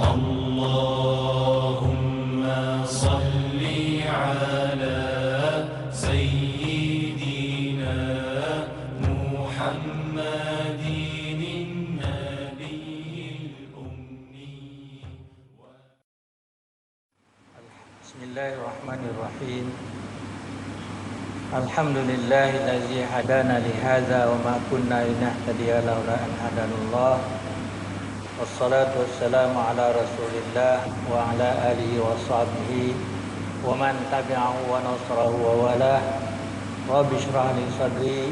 اللهم صل على سيدنا محمد النبي الأمي. بسم الله الرحمن الرحيم. Alhamdulillahillazi hadana lihadza wa ma kunna linahtadiya laula an hadanallah. Wassalatu wassalamu ala Rasulillah wa ala alihi wa sahbihi wa man tabi'ahu wa nasrahu wa walah. Rabbi shrah li sadri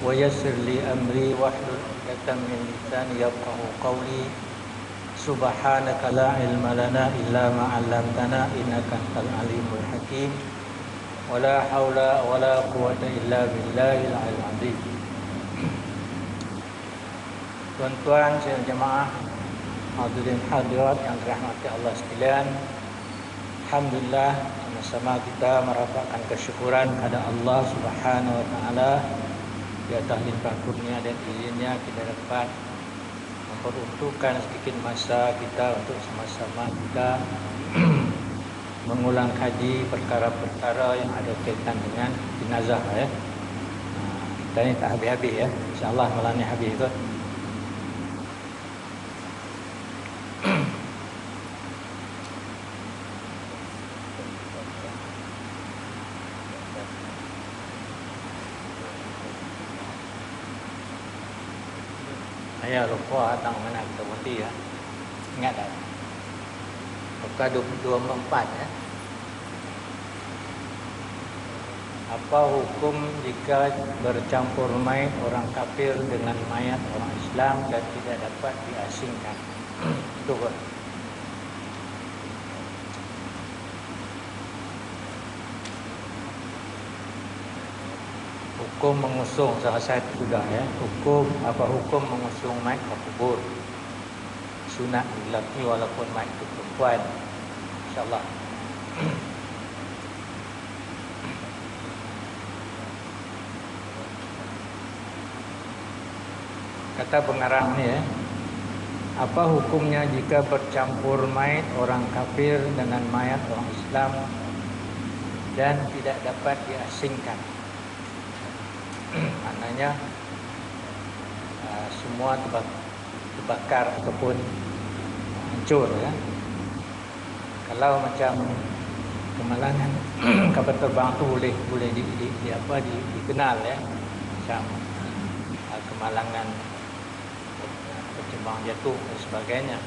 wa yassir li amri wahlul 'uqdatam min lisani yafqahu qawli. Subhanaka la ilma lana illa ma 'allamtana innaka antal alimul hakim. Wala haula wala quwwata illa billahil aliyyil azim. Tuan-tuan sekalian jemaah, hadirin hadirat yang dirahmati Allah sekalian, alhamdulillah sama-sama kita merapatkan kesyukuran kepada Allah Subhanahu wa taala di atas limpah kurnia dan izinnya kita dapat memperuntukkan sedikit masa kita untuk sama-sama kita mengulang kaji perkara-perkara yang ada kaitan dengan jenazah ya. Kita ni tak habis-habis ya. InsyaAllah malam ni habis tu. Saya lupa tang mana kita berhenti ya. Ingat tak? Muka 24 ya. Apa hukum jika bercampur mayat orang kafir dengan mayat orang Islam dan tidak dapat diasingkan? Itu kan. Hukum mengusung salah satu sudah ya. Hukum mengusung mayat ke kubur? Sunat lelaki walaupun mayat itu perempuan, insyaAllah. Kata pengarang ni ya, apa hukumnya jika bercampur mayat orang kafir dengan mayat orang Islam dan tidak dapat diasingkan? Maknanya semua terbakar ataupun hancur ya. Kalau macam kemalangan kapal terbang tu boleh dikenal ya, macam kemalangan bercembang jatuh dan sebagainya.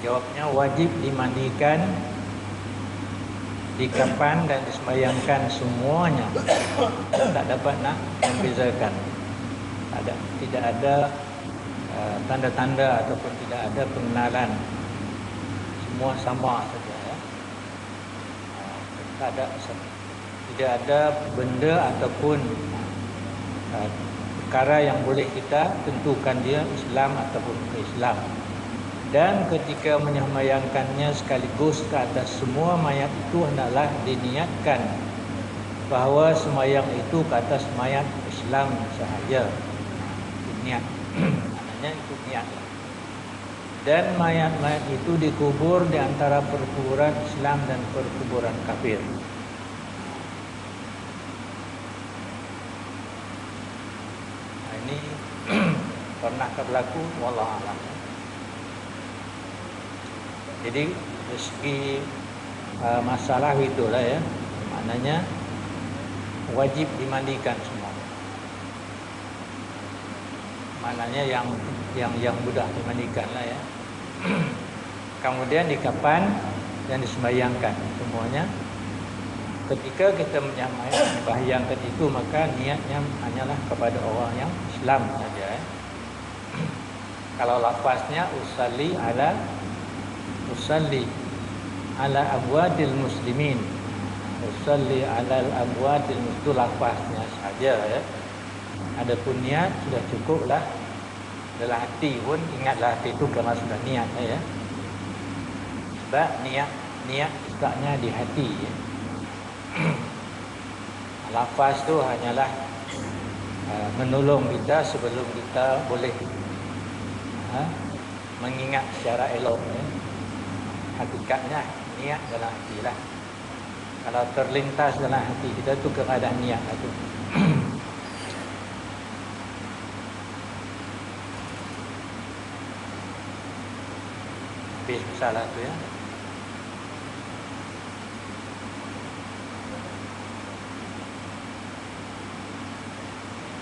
Jawabnya wajib dimandikan, dikafan dan disembahyangkan semuanya. Tak dapat nak membezakan. Tidak ada tanda-tanda ataupun tidak ada pengenalan. Semua sama saja ya. Tidak ada benda ataupun perkara yang boleh kita tentukan dia Islam ataupun bukan Islam. Dan ketika menyemayangkannya sekaligus ke atas semua mayat itu hendaklah diniatkan bahawa semayang itu ke atas mayat Islam sahaja. Niat. Maknanya itu niat. Dan mayat-mayat itu dikubur di antara perkuburan Islam dan perkuburan kafir. Ini pernah berlaku, wallahu a'lam. Jadi dari segi masalah itulah ya, maknanya wajib dimandikan semua. Maknanya yang mudah dimandikan lah ya. Kemudian dikafan dan disembahyangkan semuanya. Ketika kita membayangkan itu, maka niatnya hanyalah kepada orang yang Islam saja ya. Kalau lafaznya usalli ala abwadil muslimin, usalli ala abwadil muslimin, itu lafaznya saja ya. Adapun niat sudah cukuplah. Dalam hati pun ingatlah hati itu kerana sudah niat ya. Sebab niat letaknya di hati ya. Lafaz tu hanyalah menolong kita sebelum kita boleh mengingat secara elok ya. Hakikatnya niat dalam hati lah. Kalau terlintas dalam hati kita tu keadaan niat lah tu. Habis masalah tu ya.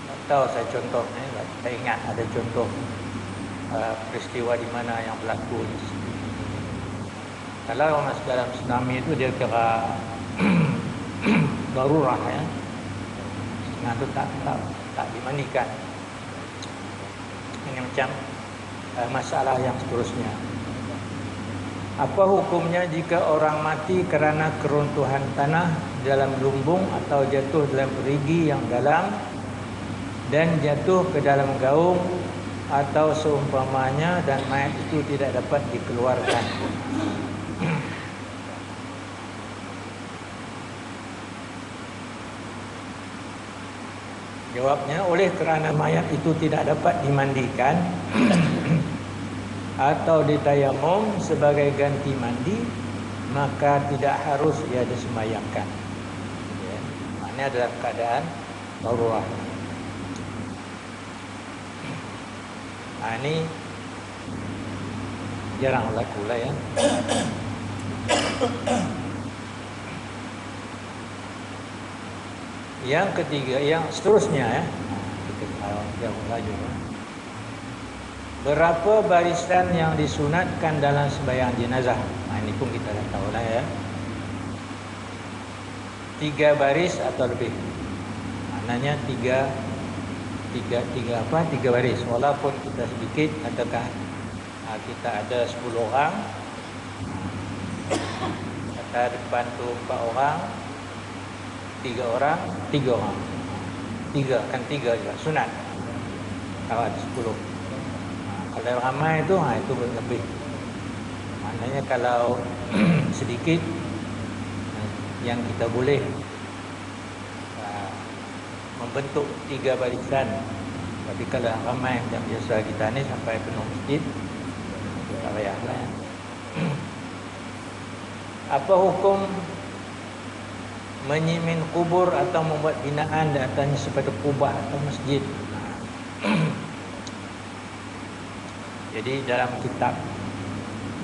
Tak tahu saya contoh ni, saya ingat ada contoh peristiwa di mana yang berlaku ni. Kalau orang dalam tsunami itu dia kira darurah ya. Nah itu tak dimandikan. Ini macam masalah yang seterusnya. Apa hukumnya jika orang mati kerana keruntuhan tanah dalam lumbung atau jatuh dalam perigi yang dalam dan jatuh ke dalam gaung atau seumpamanya dan mayat itu tidak dapat dikeluarkan? Jawabnya, oleh kerana mayat itu tidak dapat dimandikan atau ditayamum sebagai ganti mandi, maka tidak harus ia disembahyangkan. Ya, maknanya dalam keadaan darurat. Ini jarang berlaku lah ya. Yang ketiga, yang seterusnya ya. Kita jauh lagi. Berapa barisan yang disunatkan dalam sembahyang jenazah? Ini pun kita dah tahu lah ya. 3 baris atau lebih. Maknanya 3 baris. Walaupun kita sedikit, katakan kita ada 10 orang, kata depan tu 4 orang, 3 orang, 3 orang. 3 kan 3 juga sunat. Kalau ada 10. Kalau ramai itu lebih. Maknanya kalau sedikit yang kita boleh membentuk 3 barisan. Tapi kalau ramai macam biasa kita ni sampai penuh masjid, tak payahlah. Apa hukum menyimin kubur atau membuat binaan di atasnya seperti kubah atau masjid? Jadi dalam kitab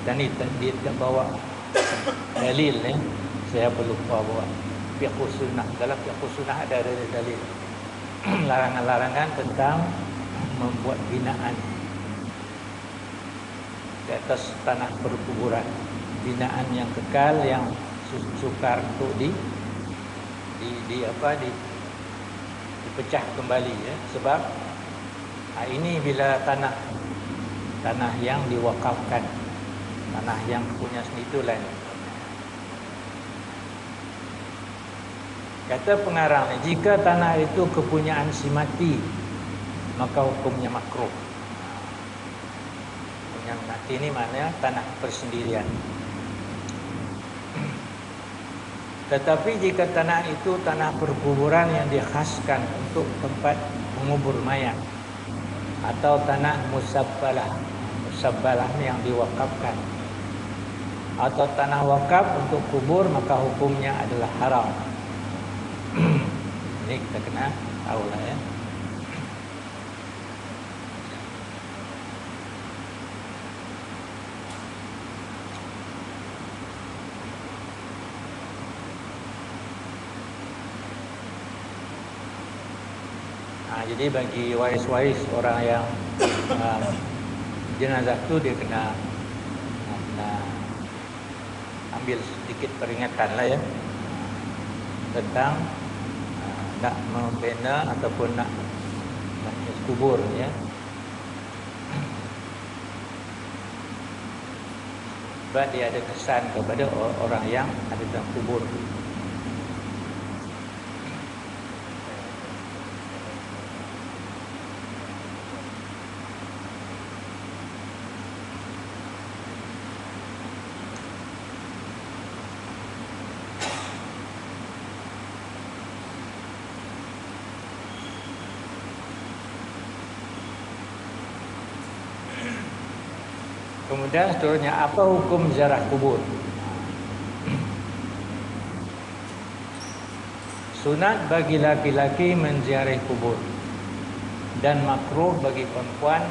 dan dia tak bawa dalil ya. Saya perlu bawa fiqh sunnah. Dalam fiqh sunnah ada dalil larangan-larangan tentang membuat binaan di atas tanah perkuburan. Binaan yang kekal yang sukar untuk dipecah kembali ya. Sebab ini bila tanah yang diwakafkan, tanah yang punya sendiri itu lain. Kata pengarang, jika tanah itu kepunyaan si mati, maka hukumnya makruh. Yang mati ini maknanya tanah persendirian. Tetapi jika tanah itu tanah perkuburan yang dikhaskan untuk tempat mengubur mayat, atau tanah musabbalah yang diwakafkan, atau tanah wakaf untuk kubur, maka hukumnya adalah haram. Ini kita kena tahu lah ya. Jadi bagi waris-waris orang yang jenazah tu, dia kena ambil sedikit peringatan lah ya, tentang nak membina ataupun nak kubur ya. Sebab dia ada kesan kepada orang yang ada dalam kubur. Kemudian seterusnya, apa hukum ziarah kubur? Sunat bagi laki-laki menziarahi kubur dan makruh bagi perempuan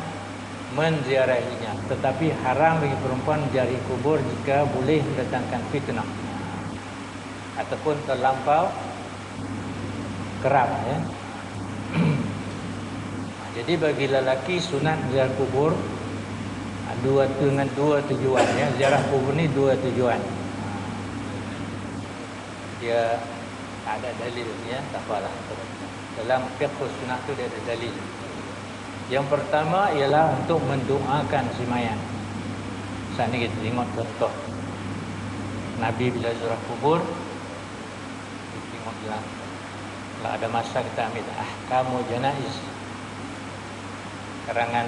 menziarahinya. Tetapi haram bagi perempuan menziarahi kubur jika boleh mendatangkan fitnah ataupun terlampau kerap, ya. Jadi bagi lelaki sunat ziarah kubur dengan dua tujuan, ya. Ziarah kubur ni dua tujuan. Dia tak ada dalil, ya, tak apalah. Dalam fiqh sunnah tu dia ada dalil. Yang pertama ialah untuk mendoakan si mayat. Saat ni kita tengok contoh Nabi bila ziarah kubur, kita tengok jelas. Kalau ada masa kita ambil ahkamu janaiz karangan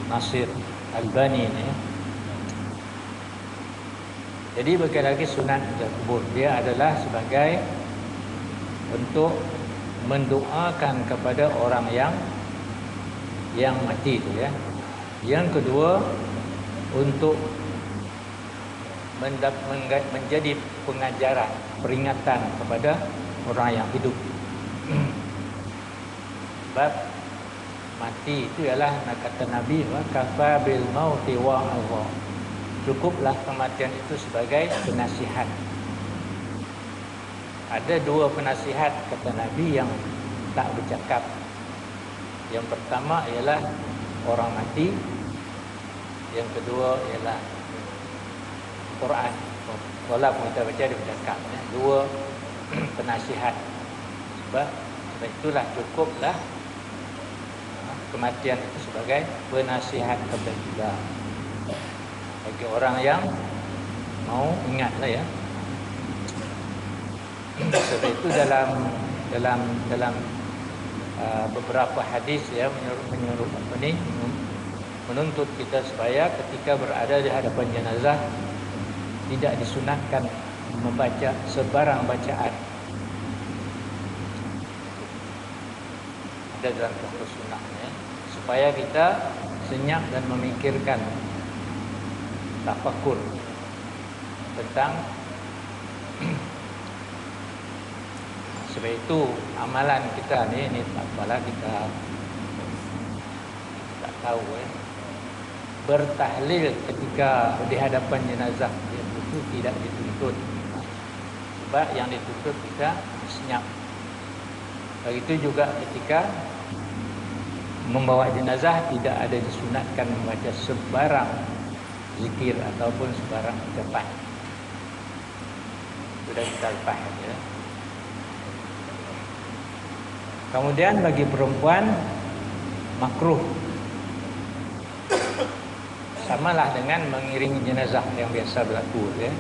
Nasir Albani ni. Jadi bagi lagi sunat ziarah kubur, dia adalah sebagai untuk mendoakan kepada orang yang mati itu, ya. Yang kedua, untuk menjadi pengajaran, peringatan kepada orang yang hidup. Sebab mati itu ialah, nak kata Nabi, kafa bil mauti wa Allah. Cukuplah kematian itu sebagai penasihat. Ada dua penasihat, kata Nabi, yang tak bercakap. Yang pertama ialah orang mati. Yang kedua ialah Quran. Walaupun kita baca dia bercakap, ya. Dua penasihat. Sebab itulah cukuplah kematian itu sebagai penasihat kepada kita, bagi orang yang mau ingatlah, ya. Sebab itu dalam beberapa hadis, ya, menyuruh menuntut kita supaya ketika berada di hadapan jenazah tidak disunatkan membaca sebarang bacaan. Ada dalam fiqh sunnah, ya, supaya kita senyap dan memikirkan, tafakur tentang sebab itu amalan kita ni apalah, kita tak tahu, ya. Bertahlil ketika di hadapan jenazah itu tidak dituntut. Sebab yang dituntut kita senyap. Begitu juga ketika membawa jenazah tidak ada disunatkan membaca sebarang zikir ataupun sebarang ucapan. Sudah kita lepas, ya. Kemudian bagi perempuan makruh, samalah dengan mengiringi jenazah yang biasa berlaku, ya.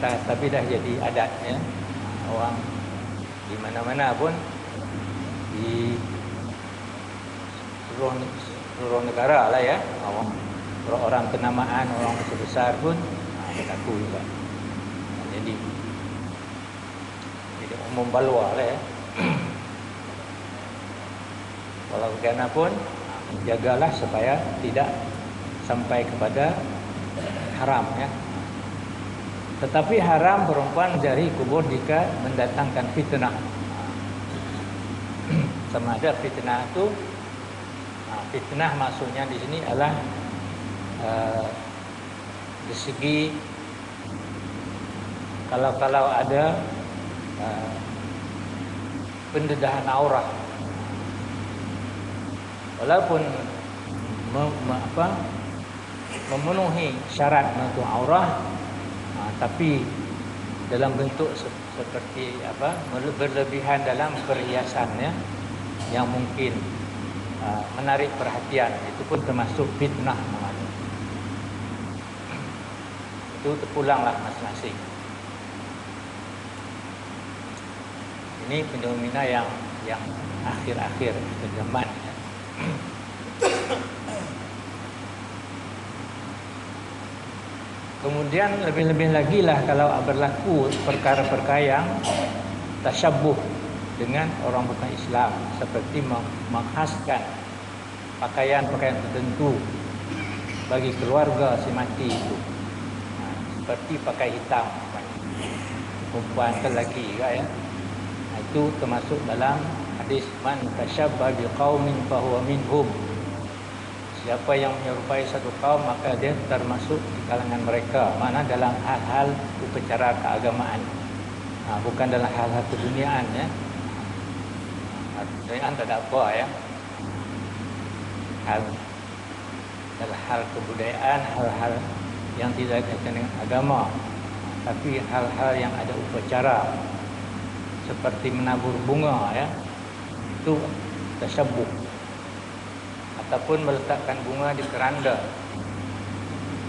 Tapi dah jadi adat, ya. Orang di mana-mana pun, di seluruh negara lah, ya, orang kenamaan, orang besar pun berlaku juga. Jadi umum balwa lah, ya. Walau bagaimanapun, jagalah supaya tidak sampai kepada haram, ya. Tetapi haram perempuan menziarahi kubur jika mendatangkan fitnah. Sama ada fitnah itu, fitnah maksudnya di sini adalah dari segi kalau ada pendedahan aurat, walaupun memenuhi syarat menutup aurat, tapi dalam bentuk seperti berlebihan dalam perhiasannya yang mungkin menarik perhatian, itu pun termasuk fitnah namanya. Itu terpulanglah masing-masing. Ini fenomena yang akhir-akhir zaman, ya. Kemudian lebih-lebih lagi lah kalau berlaku perkara-perkara yang tasyabuh dengan orang bukan Islam, seperti menghaskan pakaian-pakaian tertentu bagi keluarga si mati itu. Seperti pakai hitam, perempuan ke lelaki juga ya. Itu termasuk dalam hadis man tashabba biqaumin fahuwa minhum. Siapa yang menyerupai satu kaum maka dia termasuk di kalangan mereka. Mana dalam hal-hal upacara keagamaan, bukan dalam hal-hal keduniaan ya. Keduniaan tak ada apa ya. Dalam hal kebudayaan, hal-hal yang tidak kaitan dengan agama, tapi hal-hal yang ada upacara seperti menabur bunga ya, itu tasyabbuh. Ataupun meletakkan bunga di keranda.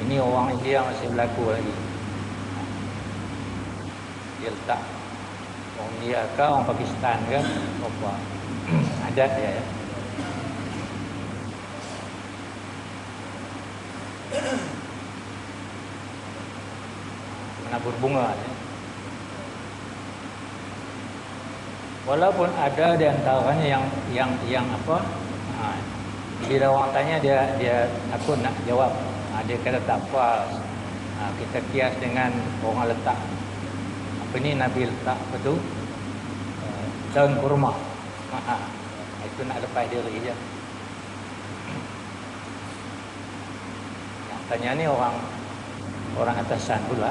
Ini orang India masih berlaku lagi. Dia letak, orang India ke orang Pakistan ke apa adat dia ya. Menabur bunga ya. Walaupun ada di antaranya yang apa, bila orang tanya dia takut nak jawab. Dia kata tak apa, kita kias dengan orang letak apa ni, Nabi letak apa tu, daun kurma. Itu nak lepas diri je. Yang tanya ni orang atasan pula.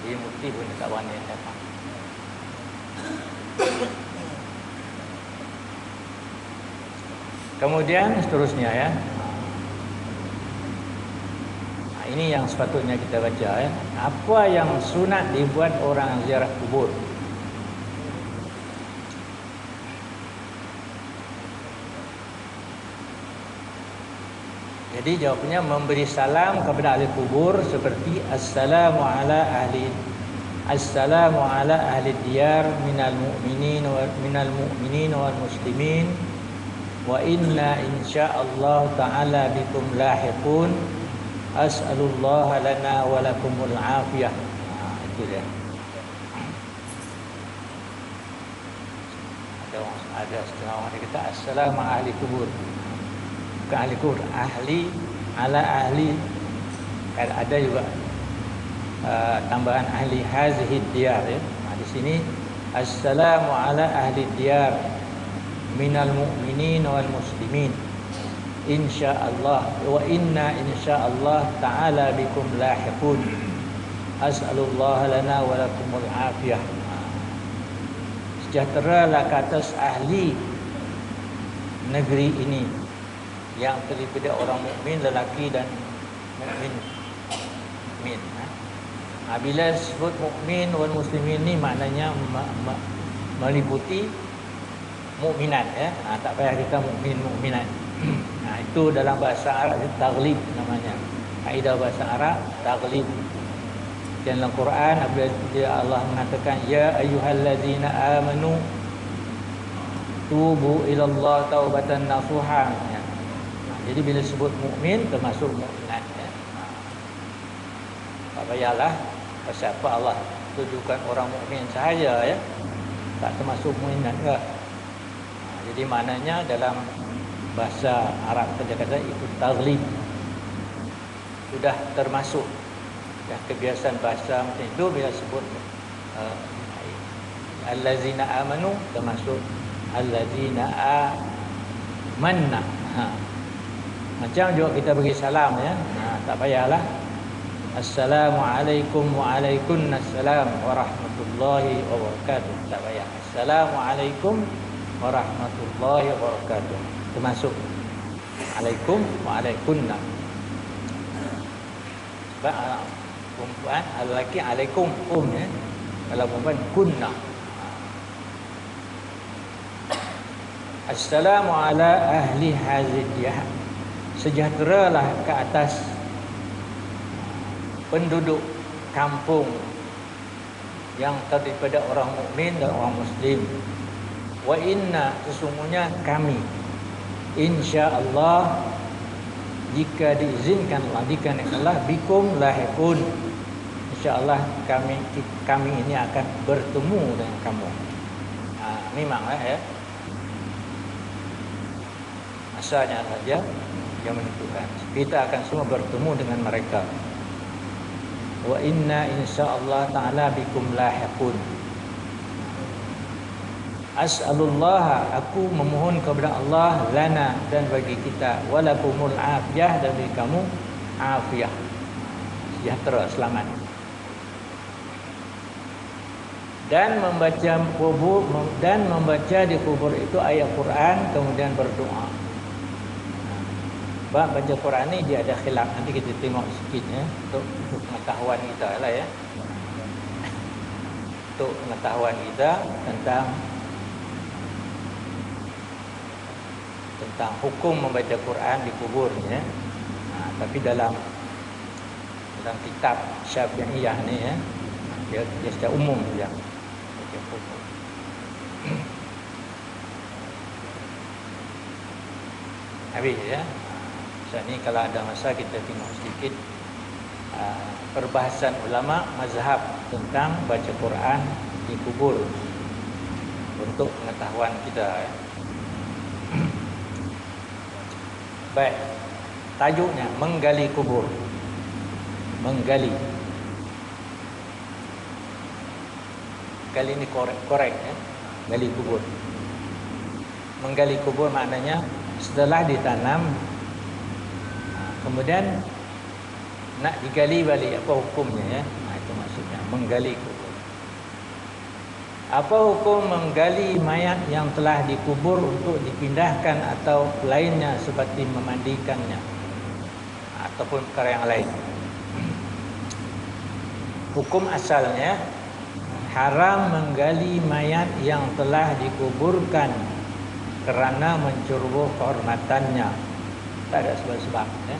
Dia mufti pun tak wani datang. Kemudian seterusnya ya. Ini yang sepatutnya kita baca ya. Apa yang sunat dibuat orang ziarah kubur? Jadi jawabnya memberi salam kepada ahli kubur seperti assalamu ala ahli diyar minal mu'minin wal muslimin wa inna insyaallah ta'ala bikum lahiqun as'alullah lana wa lakumul afiyah. Itu dia. Ada setengah orang dia kata assalamu ahli kubur. Bukan ahli kubur, ahli ala ahli. Ada juga tambahan ahli hazihi diyar ya. Di sini assalamu ala ahli diyar minal mu'minin wal muslimin insyaallah wa inna insyaallah ta'ala bikum lahiqun as'alullah lana wa lakumul afiyah. Sejahteralah ke atas ahli negeri ini yang terdiri daripada orang mukmin lelaki dan mukmin. Bila sebut mukmin wal muslimin ni maknanya meliputi mukminat ya. Tak payah kita mukminat. Itu dalam bahasa Arab taghlib namanya. Kaedah bahasa Arab taghlib. Dan dalam Quran apabila Allah mengatakan ya ayyuhallazina amanu tubu ilallah taubatan nasuha ya. Jadi bila sebut mukmin termasuk mukminat ya. Tak payahlah pasal apa Allah tujukan orang mukmin sahaja ya. Tak termasuk mukminat ke. Jadi maknanya dalam bahasa Arab kata itu taghlib. Sudah termasuk. Dah kebiasaan bahasa macam itu bila sebut allazina amanu termasuk allazina amanna. Macam juga kita bagi salam ya. Tak payahlah assalamualaikum wa alaikumussalam warahmatullahi wabarakatuh. Tak payah. Assalamualaikum warahmatullahi wabarakatuh. Termasuk alaikum wa alaikunna. Sebab perempuan lelaki alaikum ya. Kalau perempuan kunna. Assalamu ala ahli hazidiyah. Sejahteralah ke atas penduduk kampung yang terdiri daripada orang mukmin dan orang muslim. Wa inna sesungguhnya kami insyaallah jika diizinkan Allah bikum lahiqun insyaallah kami ini akan bertemu dengan kamu. Memanglah ya. masanya saja yang menentukan. Kita akan semua bertemu dengan mereka. Wa inna insyaallah ta'ala bikum lahiqun. As'alullah, aku memohon kepada Allah, lana, dan bagi kita, walakumul afiyah, dan bagi kamu afiyah, sejahtera, selamat. Dan membaca di kubur itu ayat Quran, kemudian berdoa. Bab baca Quran ni dia ada khilaf, nanti kita tengok sikit ya, untuk pengetahuan kita lah ya. Untuk pengetahuan kita tentang hukum membaca Quran di kubur ya. Tapi dalam kitab Syafi'iyah ni ya, dia secara umum saja. Habis ya. Ni kalau ada masa kita tengok sedikit perbahasan ulama mazhab tentang baca Quran di kubur untuk pengetahuan kita ya. Baik, tajuknya menggali kubur. Menggali. Kali ini korek ya. Gali kubur. Menggali kubur maknanya setelah ditanam, kemudian nak digali balik, apa hukumnya ya? Itu maksudnya menggali kubur. Apa hukum menggali mayat yang telah dikubur untuk dipindahkan atau lainnya seperti memandikannya ataupun perkara yang lain? Hukum asalnya haram menggali mayat yang telah dikuburkan kerana menceroboh kehormatannya. Tak ada sebab-sebab ya.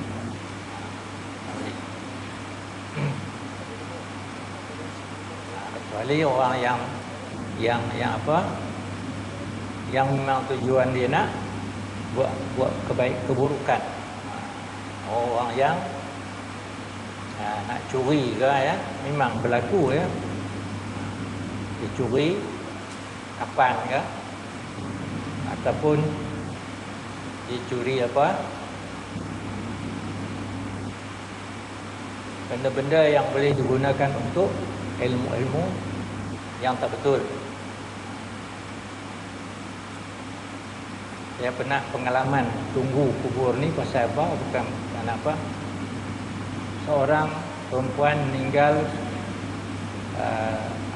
Kecuali orang yang apa, yang memang tujuan dia nak buat keburukan. Orang yang nak curi ke ya, memang berlaku ya. Dia curi kapan ke, ataupun dia curi apa, benda-benda yang boleh digunakan untuk ilmu-ilmu yang tak betul. Saya pernah pengalaman tunggu kubur ni pasal apa? Bukan apa. Seorang perempuan meninggal,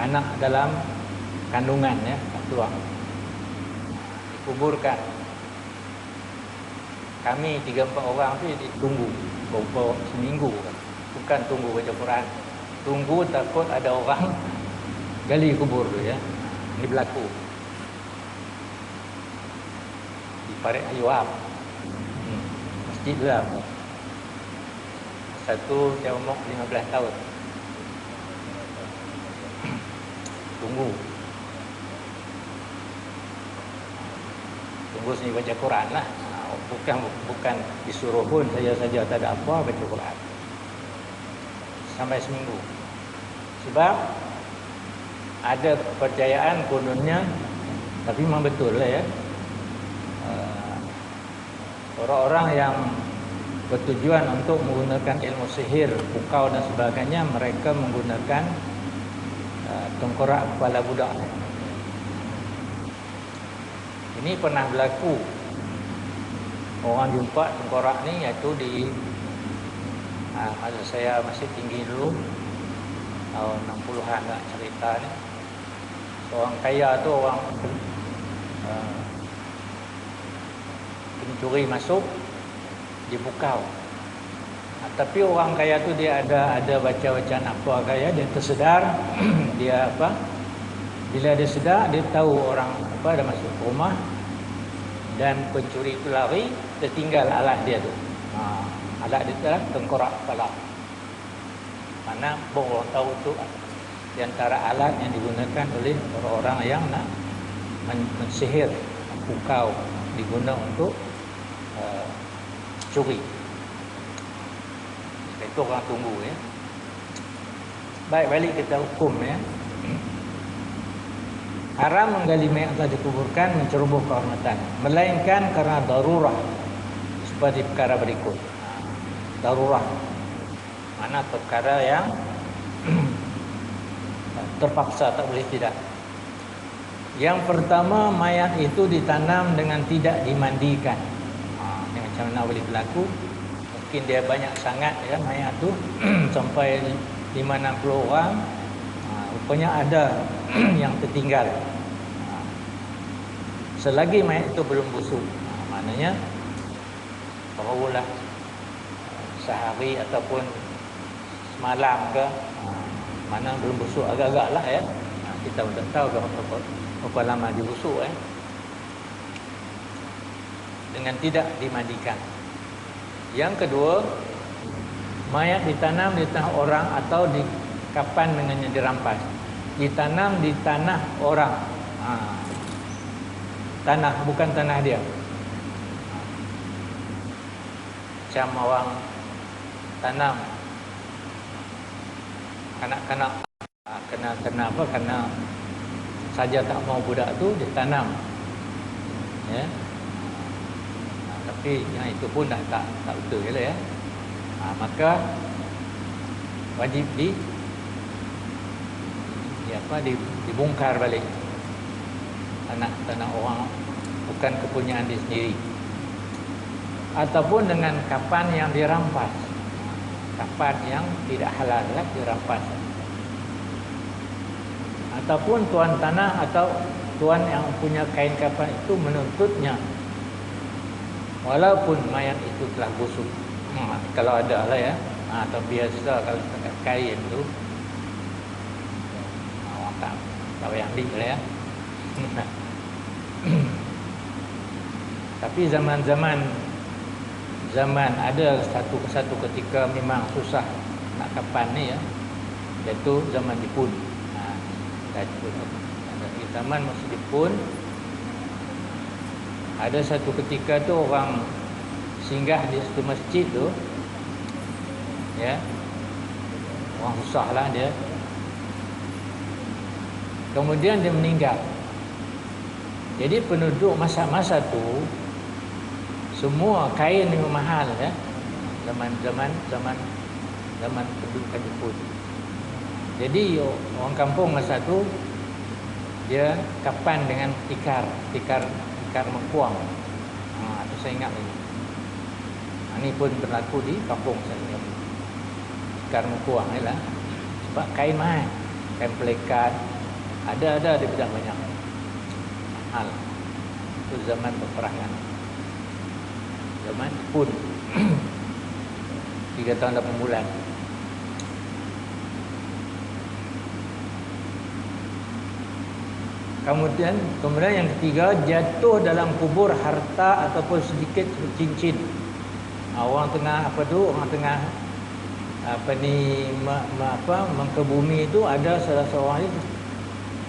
anak dalam kandungan ya, tak keluar. Dikuburkan. Kami 3-4 orang tu ditunggu beberapa seminggu. Bukan tunggu baca Quran. Tunggu takut ada orang gali kubur tu ya. Ini berlaku di Parit Ayuab, masjid lah. Satu dia umur 15 tahun. Tunggu sini baca Quran lah. Bukan disuruh pun, saya saja tak ada apa baca Quran sampai seminggu. Sebab ada kepercayaan kononnya, tapi memang betul lah ya, orang-orang yang bertujuan untuk menggunakan ilmu sihir, pukau dan sebagainya, mereka menggunakan tengkorak kepala budak. Ini pernah berlaku. Orang jumpa tengkorak ni iaitu di masa saya masih tinggi dulu, tahun 60-an lah cerita ni. Seorang kaya tu, orang pencuri masuk, dia pukau. Tapi orang kaya tu dia ada baca bacaan apa kaya, dia tersedar. Dia apa, bila dia sedar, dia tahu orang apa dah masuk rumah, dan pencuri itu lari, tertinggal alat dia tu. Alat dia adalah tengkorak kepala. Mana orang tahu tu di antara alat yang digunakan oleh orang-orang yang nak mensihir, pukau, digunakan untuk curi. Itu orang tunggu ya. Baik, balik kita hukum ya. Haram menggali mayat telah dikuburkan menceroboh kehormatan, melainkan karena darurah, seperti perkara berikut. Darurat, mana perkara yang terpaksa, tak boleh tidak. Yang pertama, mayat itu ditanam dengan tidak dimandikan. Ini macam mana boleh berlaku? Mungkin dia banyak sangat ya mayat tu sampai 5-60 orang. Rupanya ada yang tertinggal. Selagi mayat itu belum busuk, maknanya barulah sehari ataupun semalam ke, mana belum busuk agak-agak lah ya. Kita tak tahu berapa lama dia busuk dengan tidak dimandikan. Yang kedua, mayat ditanam di tanah orang atau di kapan dengan yang dirampas. Ditanam di tanah orang. Tanah, bukan tanah dia. Macam orang tanam kanak-kanak kena apa, kena saja tak mau budak tu ditanam ya. Tapi yang itu pun dah tak betul je ya. Maka wajib dibongkar balik tanah orang, bukan kepunyaan dia sendiri. Ataupun dengan kapan yang dirampas, kapan yang tidak halal lah dirampas. Ataupun tuan tanah atau tuan yang punya kain kapan itu menuntutnya walaupun mayat itu telah busuk. Kalau ada lah ya. Atau biasa kalau dekat kain tu orang tak tahu yang ni lah ya. Tapi zaman ada satu ketika memang susah nak kapan ni ya, iaitu zaman Jepun. Di zaman masa Jepun ada satu ketika tu orang singgah di satu masjid tu ya, orang susah lah dia, kemudian dia meninggal. Jadi penduduk masa tu semua kain yang mahal ya, zaman pendudukan Jepun. Jadi orang kampung masa tu dia kapan dengan tikar mengkuang. Itu saya ingat lagi. Ini pun berlaku di kampung saya. Tikar mengkuang ni lah. Sebab kain mahal, kain pelekat ada dia banyak mahal. Itu zaman peperangan, zaman Jepun. 3 tahun 8 bulan. Kemudian yang ketiga, jatuh dalam kubur harta ataupun sedikit cincin. Orang tengah mengkebumi itu, ada salah seorang ni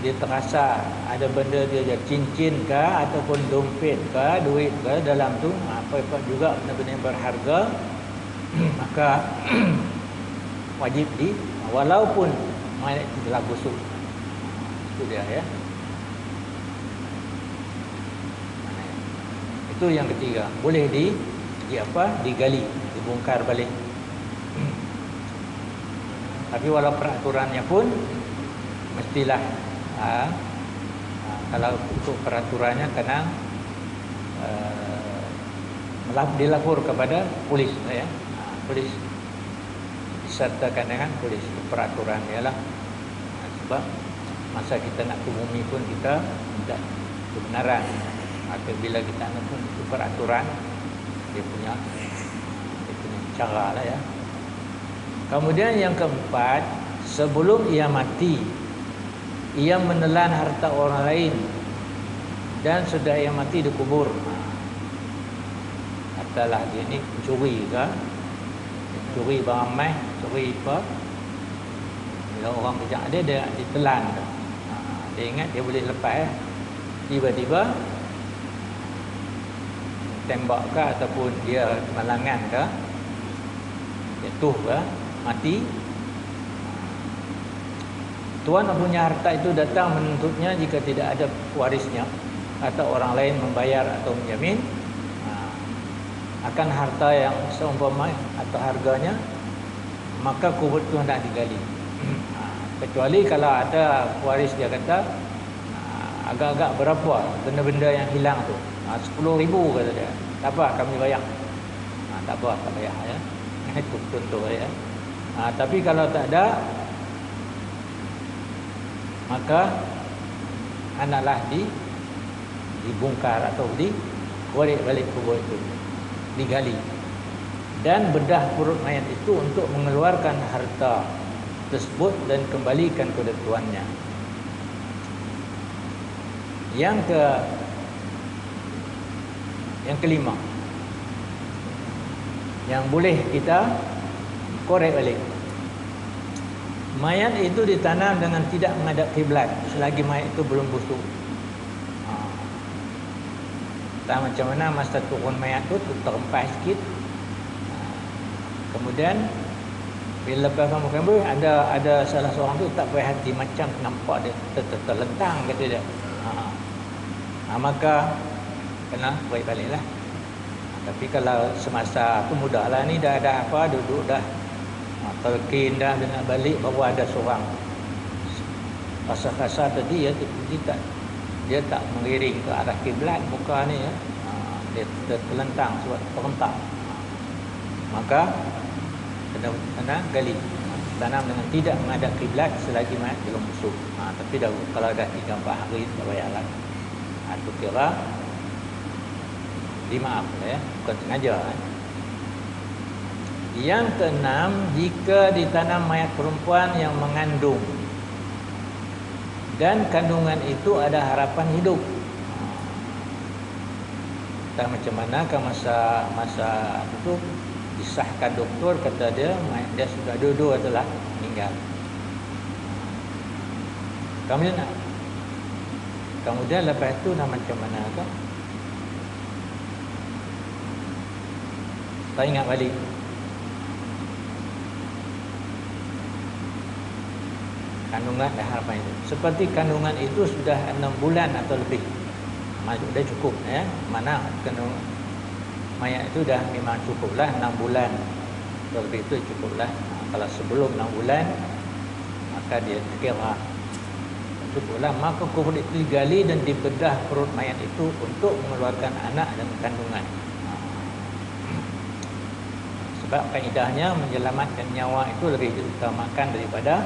dia terasa ada benda dia cincin ke ataupun dompet ke, duit ke dalam tu, apa juga benda-benda yang berharga, maka wajib walaupun mayat itu telah busuk. Itu dia ya. Itu yang ketiga, boleh digali, dibongkar balik. Tapi walau peraturannya pun mestilah kalau untuk peraturannya kena dilapor kepada polis ya. Polis disertakan dengan polis, peraturan ialah sebab masa kita nak ke bumi pun kita minta kebenaran. Apabila kita nak pun itu peraturan, dia punya cara lah ya. Kemudian yang keempat, sebelum ia mati, ia menelan harta orang lain, dan sudah ia mati dikubur. Katalah dia ni curi ke, curi barang mai, curi apa, bila orang kejap dia ditelan. Dia ingat dia boleh lepas tiba-tiba tembak ke ataupun dia malangan ke, jatuh ke, mati. Tuan yang punya harta itu datang menuntutnya jika tidak ada warisnya atau orang lain membayar atau menjamin. akan harta yang seumpama atau harganya, maka kubur itu hendak digali. Kecuali kalau ada waris dia kata agak-agak berapa benda-benda yang hilang tu, 10,000 kata dia, tak apa kami bayar, tak apa tak bayar ya. Itu contoh ya. Tapi kalau tak ada, maka hendaklah dibongkar atau dikorek balik kubur itu, digali dan bedah perut mayat itu untuk mengeluarkan harta tersebut dan kembalikan kepada tuannya. Yang kelima, yang boleh kita korek balik, mayat itu ditanam dengan tidak menghadap kiblat selagi mayat itu belum busuk. Tak macam mana masa turun mayat tu terempas sikit, kemudian bila lepas kamu ada salah seorang tu tak puas hati, macam nampak dia terlentang kata dia. Maka kena buat baliklah. Tapi kalau semasa tu mudahlah, ni dah ada apa, duduk dah talqin dah, dia nak balik baru ada seorang kasar-kasar tadi ya, dia tak mengiring ke arah kiblat muka ni ya. Dia terlentang sebab terentak. Maka kena gali, tanam dengan tidak menghadap kiblat selagi mayat belum busuk. Tapi dah kalau dah 3-4 hari tak payahlah. Itu kira dimaaf ya, bukan sengaja. Yang keenam, jika ditanam mayat perempuan yang mengandung dan kandungan itu ada harapan hidup. Tak macam mana kan masa itu disahkan doktor, kata dia mayat dia sudah dua-dua telah meninggal. Kemudian lepas itu nak macam mana kan? Tak ingat balik. Kandungan dan harapan itu. Seperti kandungan itu sudah 6 bulan atau lebih, dah cukup ya. Mana kandungan mayat itu dah memang cukuplah 6 bulan atau lebih, itu cukuplah. Kalau sebelum 6 bulan maka dia kira cukuplah, maka kubur itu digali dan dibedah perut mayat itu untuk mengeluarkan anak dan kandungan. Sebab kaedahnya menyelamatkan nyawa itu lebih diutamakan daripada,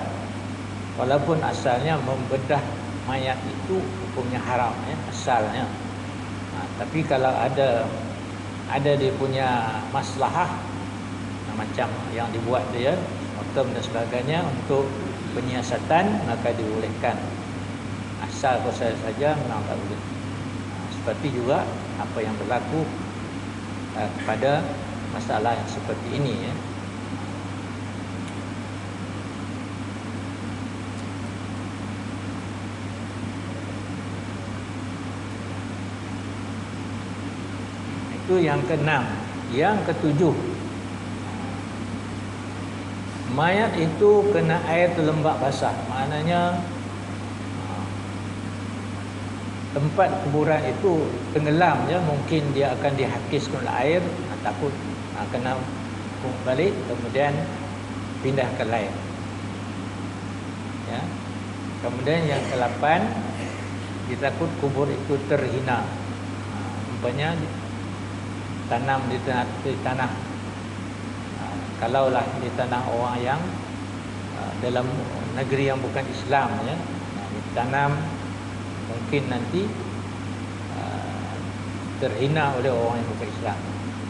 walaupun asalnya membedah mayat itu hukumnya haram ya, asalnya. Tapi kalau ada dia punya maslahah, macam yang dibuat dia motom dan sebagainya untuk penyiasatan, maka dibolehkan. Asal proses saja memang tak boleh. Seperti juga apa yang berlaku pada masalah yang seperti ini ya. Itu yang keenam. Yang ketujuh, mayat itu kena air terlembab basah. Maknanya tempat kuburan itu tenggelam ya, mungkin dia akan dihakiskan oleh air, takut kena balik, kemudian pindah ke lain ya. Kemudian yang ke-8, ditakut kubur itu terhina. Umpamanya tanam di tanah, kalaulah di tanah orang yang dalam negeri yang bukan Islam ya, ditanam, mungkin nanti terhina oleh orang yang bukan Islam,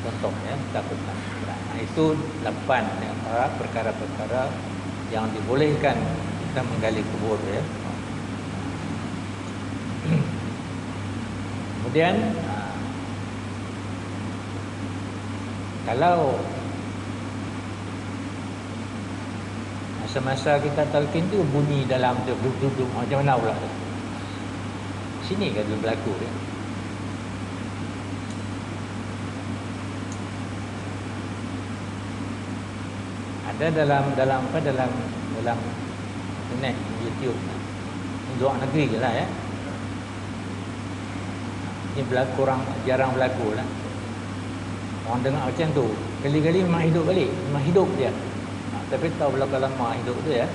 contohnya takutkan. Itu 8 perkara-perkara yang dibolehkan kita menggali kubur ya. Kemudian kalau masa-masa kita talqin tu bunyi dalam tu duduk macam mana pula tu? Sini kan dia berlaku dia. Ada dalam internet, YouTube. Luar negeri je lah ya. Ini berlaku, jarang berlaku lah. Orang dengar macam tu, kali-kali memang hidup balik, memang hidup dia. Tapi tahu berapa lama hidup tu ya.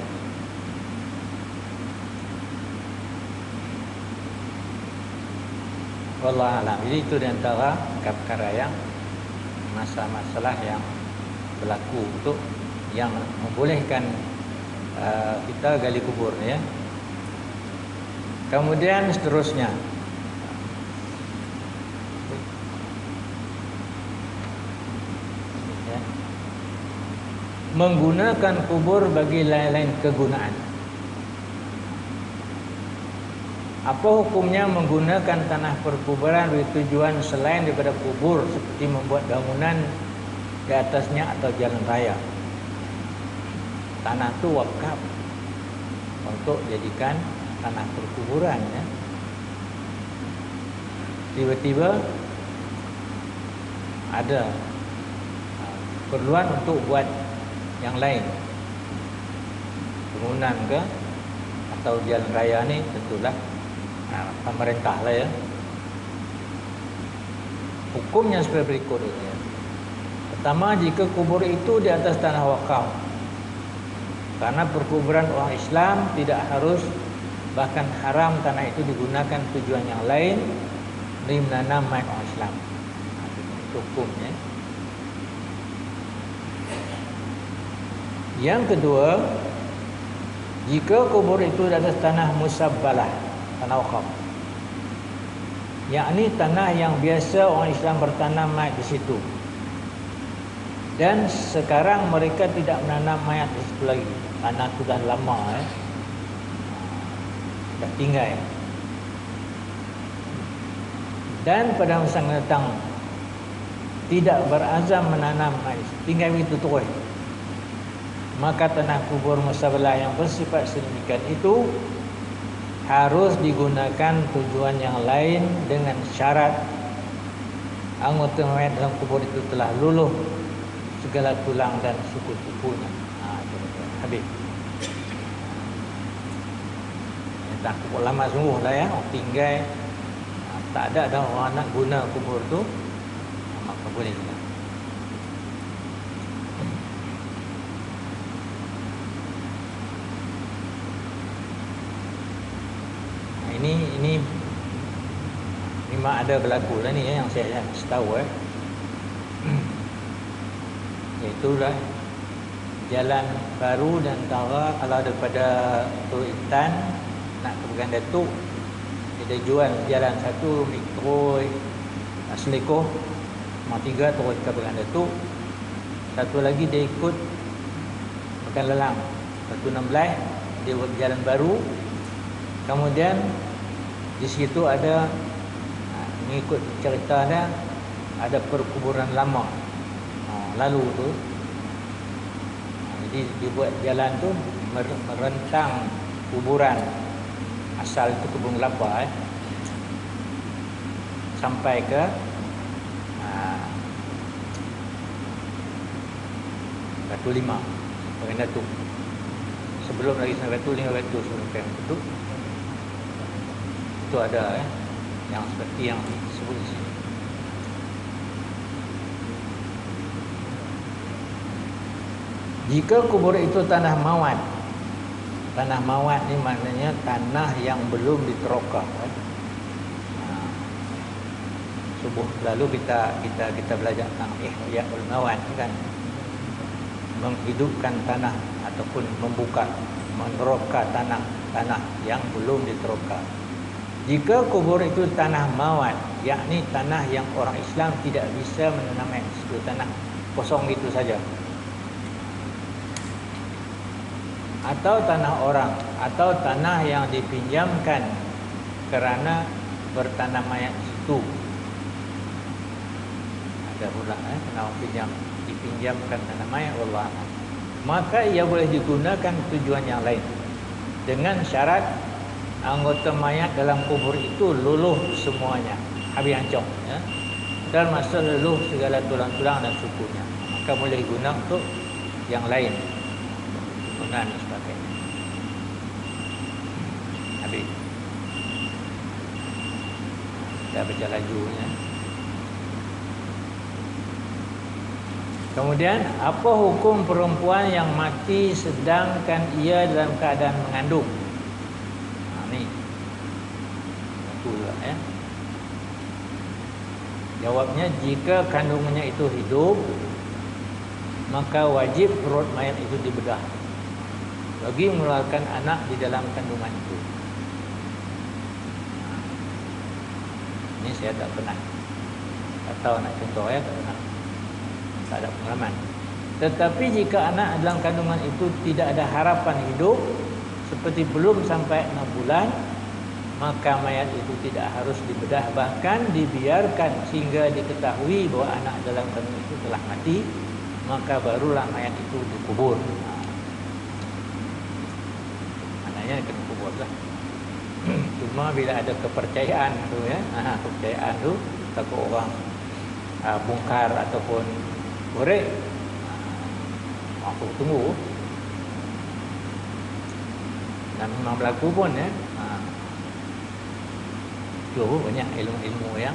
Wallahualam. Jadi itu di antara perkara yang masalah yang berlaku untuk yang membolehkan kita gali kubur ya. Kemudian seterusnya ya, menggunakan kubur bagi lain-lain kegunaan. Apa hukumnya menggunakan tanah perkuburan bagi tujuan selain daripada kubur, seperti membuat bangunan di atasnya atau jalan raya? Tanah itu wakaf untuk jadikan tanah perkuburan ya. Tiba-tiba ada perluan untuk buat yang lain, bangunan ke atau jalan raya ni, tentulah pemerintah lah ya. Hukumnya seperti berikut ya. Pertama, jika kubur itu di atas tanah wakaf, karena perkuburan orang Islam tidak harus, bahkan haram tanah itu digunakan tujuan yang lain dari menanam mayat orang Islam. Itu hukumnya. Yang kedua, jika kubur itu di atas tanah musabbalah, tanah wakaf, yakni tanah yang biasa orang Islam bertanam mayat di situ, dan sekarang mereka tidak menanam mayat di situ lagi. Tanah itu dah lama dah tinggal, dan pada masa yang datang tidak berazam menanam mayat, tinggal begitu terus, maka tanah kubur musabbalah yang bersifat sedemikian itu harus digunakan tujuan yang lain dengan syarat anggota mayat dalam kubur itu telah luluh segala tulang dan suku-sukunya. Habis. Tak kubur lama sungguh lah ya, tinggal tak ada dah orang nak guna kubur tu, maka boleh juga. Ini memang ada berlaku lah ni yang saya tahu iaitulah jalan baru dan antara, kalau daripada Tok Intan nak ke Pekan Datuk, dia jual jalan satu mikro Selikoh Mak 3 terus ke Pekan Datuk, satu lagi dia ikut Pekan Lelang 116, dia buat jalan baru. Kemudian di situ ada, mengikut cerita dia, ada perkuburan lama lalu tu. Jadi dia buat jalan tu merentang kuburan asal itu Kebun Kelapa sampai ke Batu Lima, Pekan Datuk. Sebelum lagi sampai Batu 5 batu sebelum Pekan Datuk itu ada yang seperti yang disebut di sini. Jika kubur itu tanah mawat, tanah mawat ni maknanya tanah yang belum diteroka. Subuh lalu kita belajar tentang Ihyaul Mawat kan, menghidupkan tanah ataupun membuka, meneroka tanah yang belum diteroka. Jika kubur itu tanah mawat, yakni tanah yang orang Islam tidak bisa menanam itu, tanah kosong gitu saja, atau tanah orang, atau tanah yang dipinjamkan kerana bertanam mayat situ. Ada pula tanah dipinjamkan tanah mayat, Allah, maka ia boleh digunakan tujuan yang lain dengan syarat anggota mayat dalam kubur itu luluh semuanya, habis hancur ya, dan masuk luluh segala tulang-tulang dan sukunya, maka boleh guna untuk yang lain, bangunan dan sebagainya. Habis kita baca lajunya. Kemudian, apa hukum perempuan yang mati sedangkan ia dalam keadaan mengandung? Ni itu juga ya. Jawabnya, jika kandungannya itu hidup, maka wajib perut mayat itu dibedah bagi mengeluarkan anak di dalam kandungan itu. Ini saya tak pernah, tak tahu nak contoh ya, tak pernah, tak ada pengalaman. Tetapi jika anak dalam kandungan itu tidak ada harapan hidup, seperti belum sampai 6 bulan, maka mayat itu tidak harus dibedah, bahkan dibiarkan sehingga diketahui bahwa anak dalam kandungan itu telah mati, maka barulah mayat itu dikubur. Maknanya kena kubur lah. Cuma bila ada kepercayaan tu ya, kepercayaan tu takut orang bongkar ataupun korek, aku tunggu. Dan memang berlaku pun ya. Jauh banyak ilmu-ilmu yang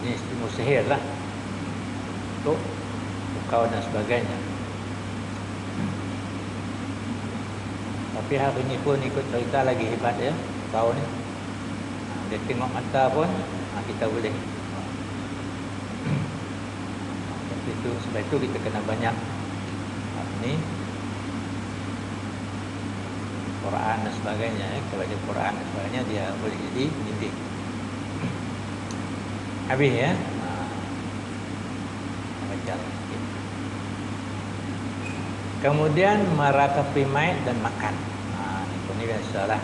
jenis ilmu sihir lah, untuk bukau dan sebagainya. Tapi hari ni pun ikut cerita lagi hebat ya, bukau ni. Dia tengok mata pun kita boleh. Sebab itu kita kena banyak ni Quran dan sebagainya ya. Kalau baca Quran dan sebagainya, dia boleh jadi bimbing. Habis ya. Baca sikit. Kemudian meratapi mayat dan makan. Ini biasalah.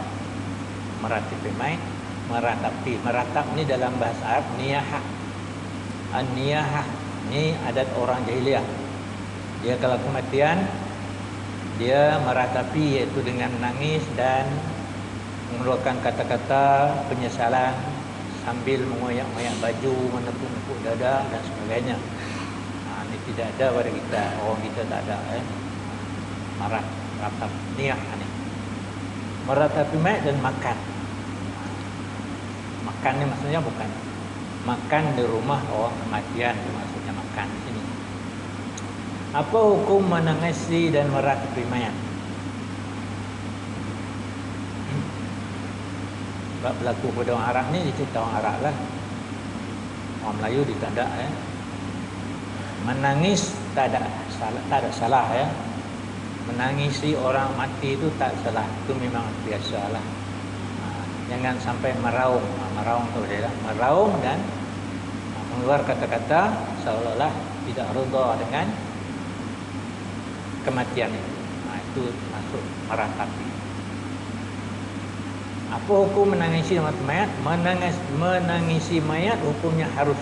Meratapi mayat, meratapi. Meratap ni dalam bahasa Arab niyahah. An-niyahah ni adat orang jahiliah. Dia kalau kematian, dia meratapi, iaitu dengan menangis dan mengeluarkan kata-kata penyesalan sambil mengoyak-ngoyak baju, menepuk-nepuk dada dan sebagainya. Ini tidak ada pada kita, orang kita tak ada meratap niyah ni. Meratapi mayat dan makan. Makan ni maksudnya bukan makan di rumah orang kematian, maksudnya makan di sini. Apa hukum menangisi dan meratapi mayat? Sebab berlaku pada orang Arab ni, dia cerita orang Arab lah. Orang Melayu dia tak ada ya. Menangis tak ada salah ya. Menangisi orang mati itu tak salah, itu memang biasalah. Jangan sampai meraung. Meraung tu dia lah. Meraung dan mengeluar kata-kata seolah-olah tidak redha dengan kematian itu. Itu masuk meratapi. Apa hukum menangisi mayat? Menangisi mayat hukumnya harus.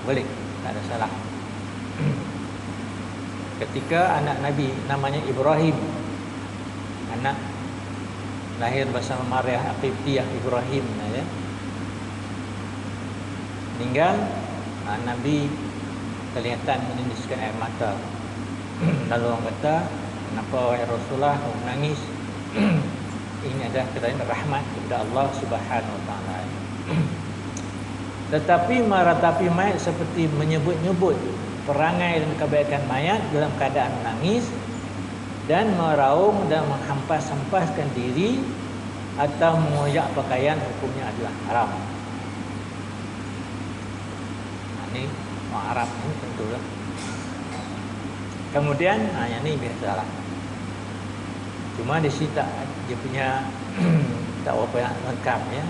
Boleh, tak ada salah. Ketika anak Nabi namanya Ibrahim, anak lahir bersama Maryam Aqibtiyah Ibrahim ya, meninggal, Nabi kelihatan menindiskan air mata. Lalu orang kata, kenapa wahai Rasulullah menangis? Ini adalah kerana rahmat kepada Allah Subhanahu Wa Taala. Tetapi meratapi mayat seperti menyebut-nyebut perangai dan kebaikan mayat dalam keadaan menangis dan meraung dan menghempas-hempaskan diri atau mengoyak pakaian, hukumnya adalah haram. Ini orang Arab ini tentulah. Kemudian yang ni biasalah. Cuma di sini tak, dia punya tak apa yang lengkap ya.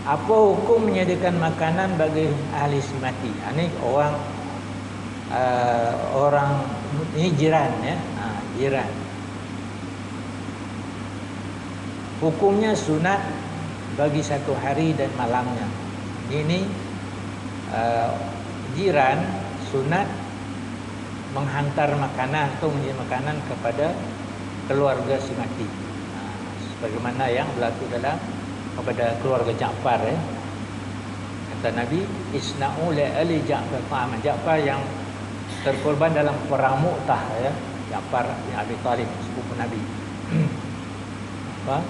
Apa hukum menyediakan makanan bagi ahli mati? Ini orang ini jiran ya, jiran. Hukumnya sunat bagi 1 hari dan malamnya. Ini jiran sunat menghantar makanan atau menjadi makanan kepada keluarga si mati. Sebagaimana yang berlaku dalam kepada keluarga Ja'far ya. Kata Nabi, isna'u li ali Ja'far ta'aman. Ja'far yang terkorban dalam perang Mu'tah ya. Ja'far bin Abi Talib, sepupu Nabi. Apa?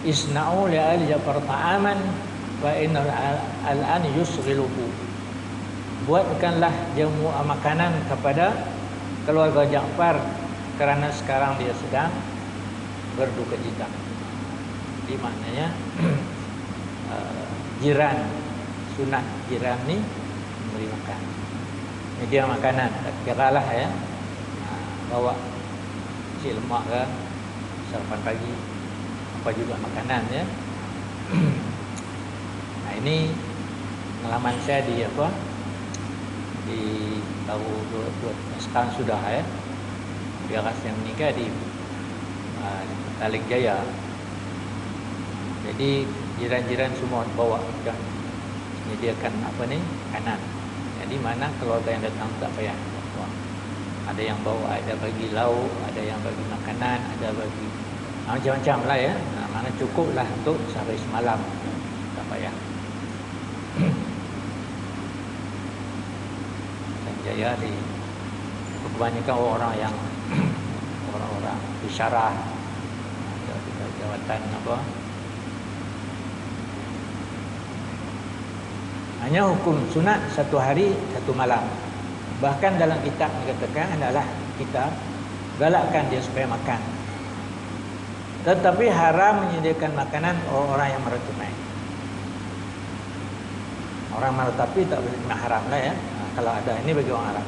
Isna'u li ali Ja'far ta'aman wa inna al-an yusghiluhu. buatkanlah jamu makanan kepada keluarga Ja'far kerana sekarang dia sedang berduka cita. Jadi maknanya jiran, sunat jiran ni memberi makan, media makanan. Tak kira lah ya, bawa nasi lemak ke, sarapan pagi, apa juga makanan ya. Nah ini pengalaman saya di di tahun 2 sekarang sudah ya, biaras yang menikah di Taling Jaya. Jadi jiran-jiran semua bawa dan menyediakan kanan. Jadi mana keluarga yang datang tak payah bawa. Ada yang bawa, ada bagi lauk, ada yang bagi makanan, ada bagi macam-macam lah ya. Mana cukup lah untuk sampai semalam, tak payah. Jaya di kebanyakan orang yang orang-orang bisyarah, jawatan hanya hukum sunat 1 hari 1 malam. Bahkan dalam kitab dikatakan adalah kita galakkan dia supaya makan, tetapi haram menyediakan makanan orang yang meratapi. Orang meratapi tak boleh, haram lah ya. Kalau ada, ini bagi orang Arab.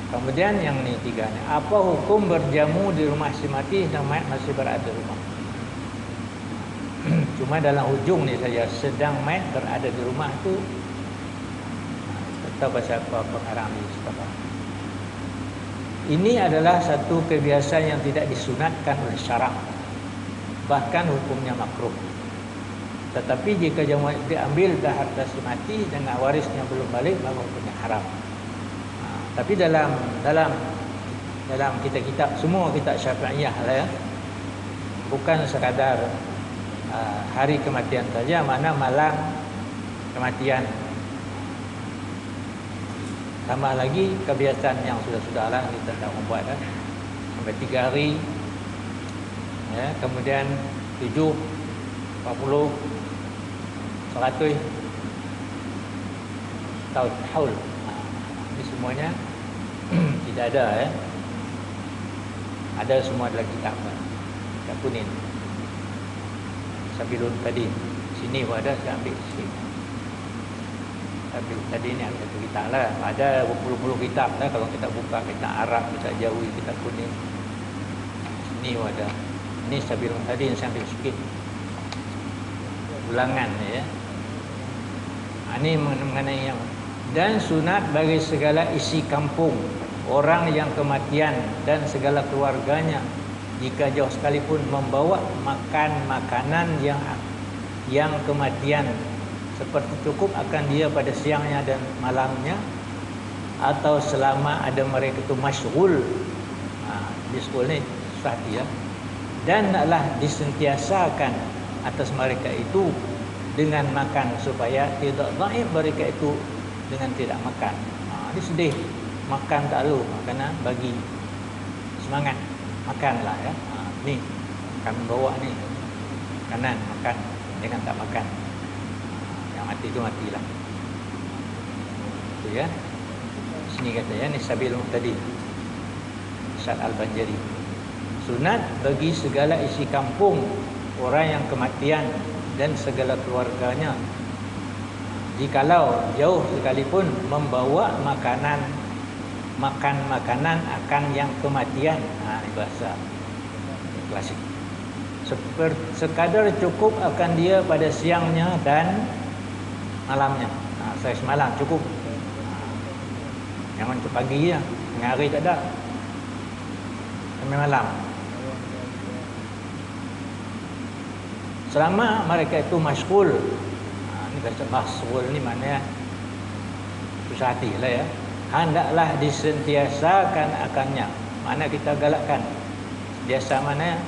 Kemudian yang ni 3 ni, apa hukum berjamu di rumah si mati dan mayat masih berada di rumah? Cuma dalam hujung ni saja, sedang mayat berada di rumah tu, tak tahu pasal apa pengarang ni sebab. Ini adalah satu kebiasaan yang tidak disunatkan oleh syarak, bahkan hukumnya makruh. Tetapi jika jamu diambil dah harta si mati dengan warisnya belum balik, maka hukumnya haram. Tapi dalam kitab-kitab, semua kitab Syafi'iyah lah ya, bukan sekadar hari kematian saja, mana malam kematian. Tambah lagi kebiasaan yang sudah-sudah lah kita dah membuat dah, sampai 3 hari ya, kemudian 7, 40, 100 tahun haul. Ini semuanya tidak ada ya. Ada semua dalam kitab kuning. Sabilun tadi. Sini pun ada, saya ambil sini. Sabil tadi ni ada satu kitab lah. Ada berpuluh-puluh kitab lah kalau kita buka, kitab Arab, kitab Jawi, kitab kuning. Sini pun ada. Ini Sabilun tadi yang saya ambil sikit. Ulangan ya. Ini mengenai yang dan sunat bagi segala isi kampung orang yang kematian dan segala keluarganya, jika jauh sekalipun, membawa makan makanan yang kematian seperti cukup akan dia pada siangnya dan malamnya, atau selama ada mereka itu masyghul. Masyghul ni susah dia. Dan naklah disentiasakan atas mereka itu dengan makan, supaya tidak dhaif mereka itu dengan tidak makan. Dia sedih, makan tak lalu, kena bagi semangat, makanlah ya. Ni kami bawa ni kanan, makan, dengan tak makan. Yang mati itu matilah. Itu ya. Sini kata ya, ni Sabilul Muhtadi, Syed Al-Banjari. Sunat bagi segala isi kampung orang yang kematian dan segala keluarganya, jikalau jauh sekalipun, membawa makan makanan akan yang kematian. Ini bahasa klasik. Sekadar cukup akan dia pada siangnya dan malamnya. Saya semalam cukup. Jangan untuk pagi ya, tengah hari tak ada, sampai malam. Selama mereka itu masyghul. Ini kata masyghul ni maknanya susah hati lah ya. Hendaklah disentiasakan akannya. Mana kita galakkan. Biasa mana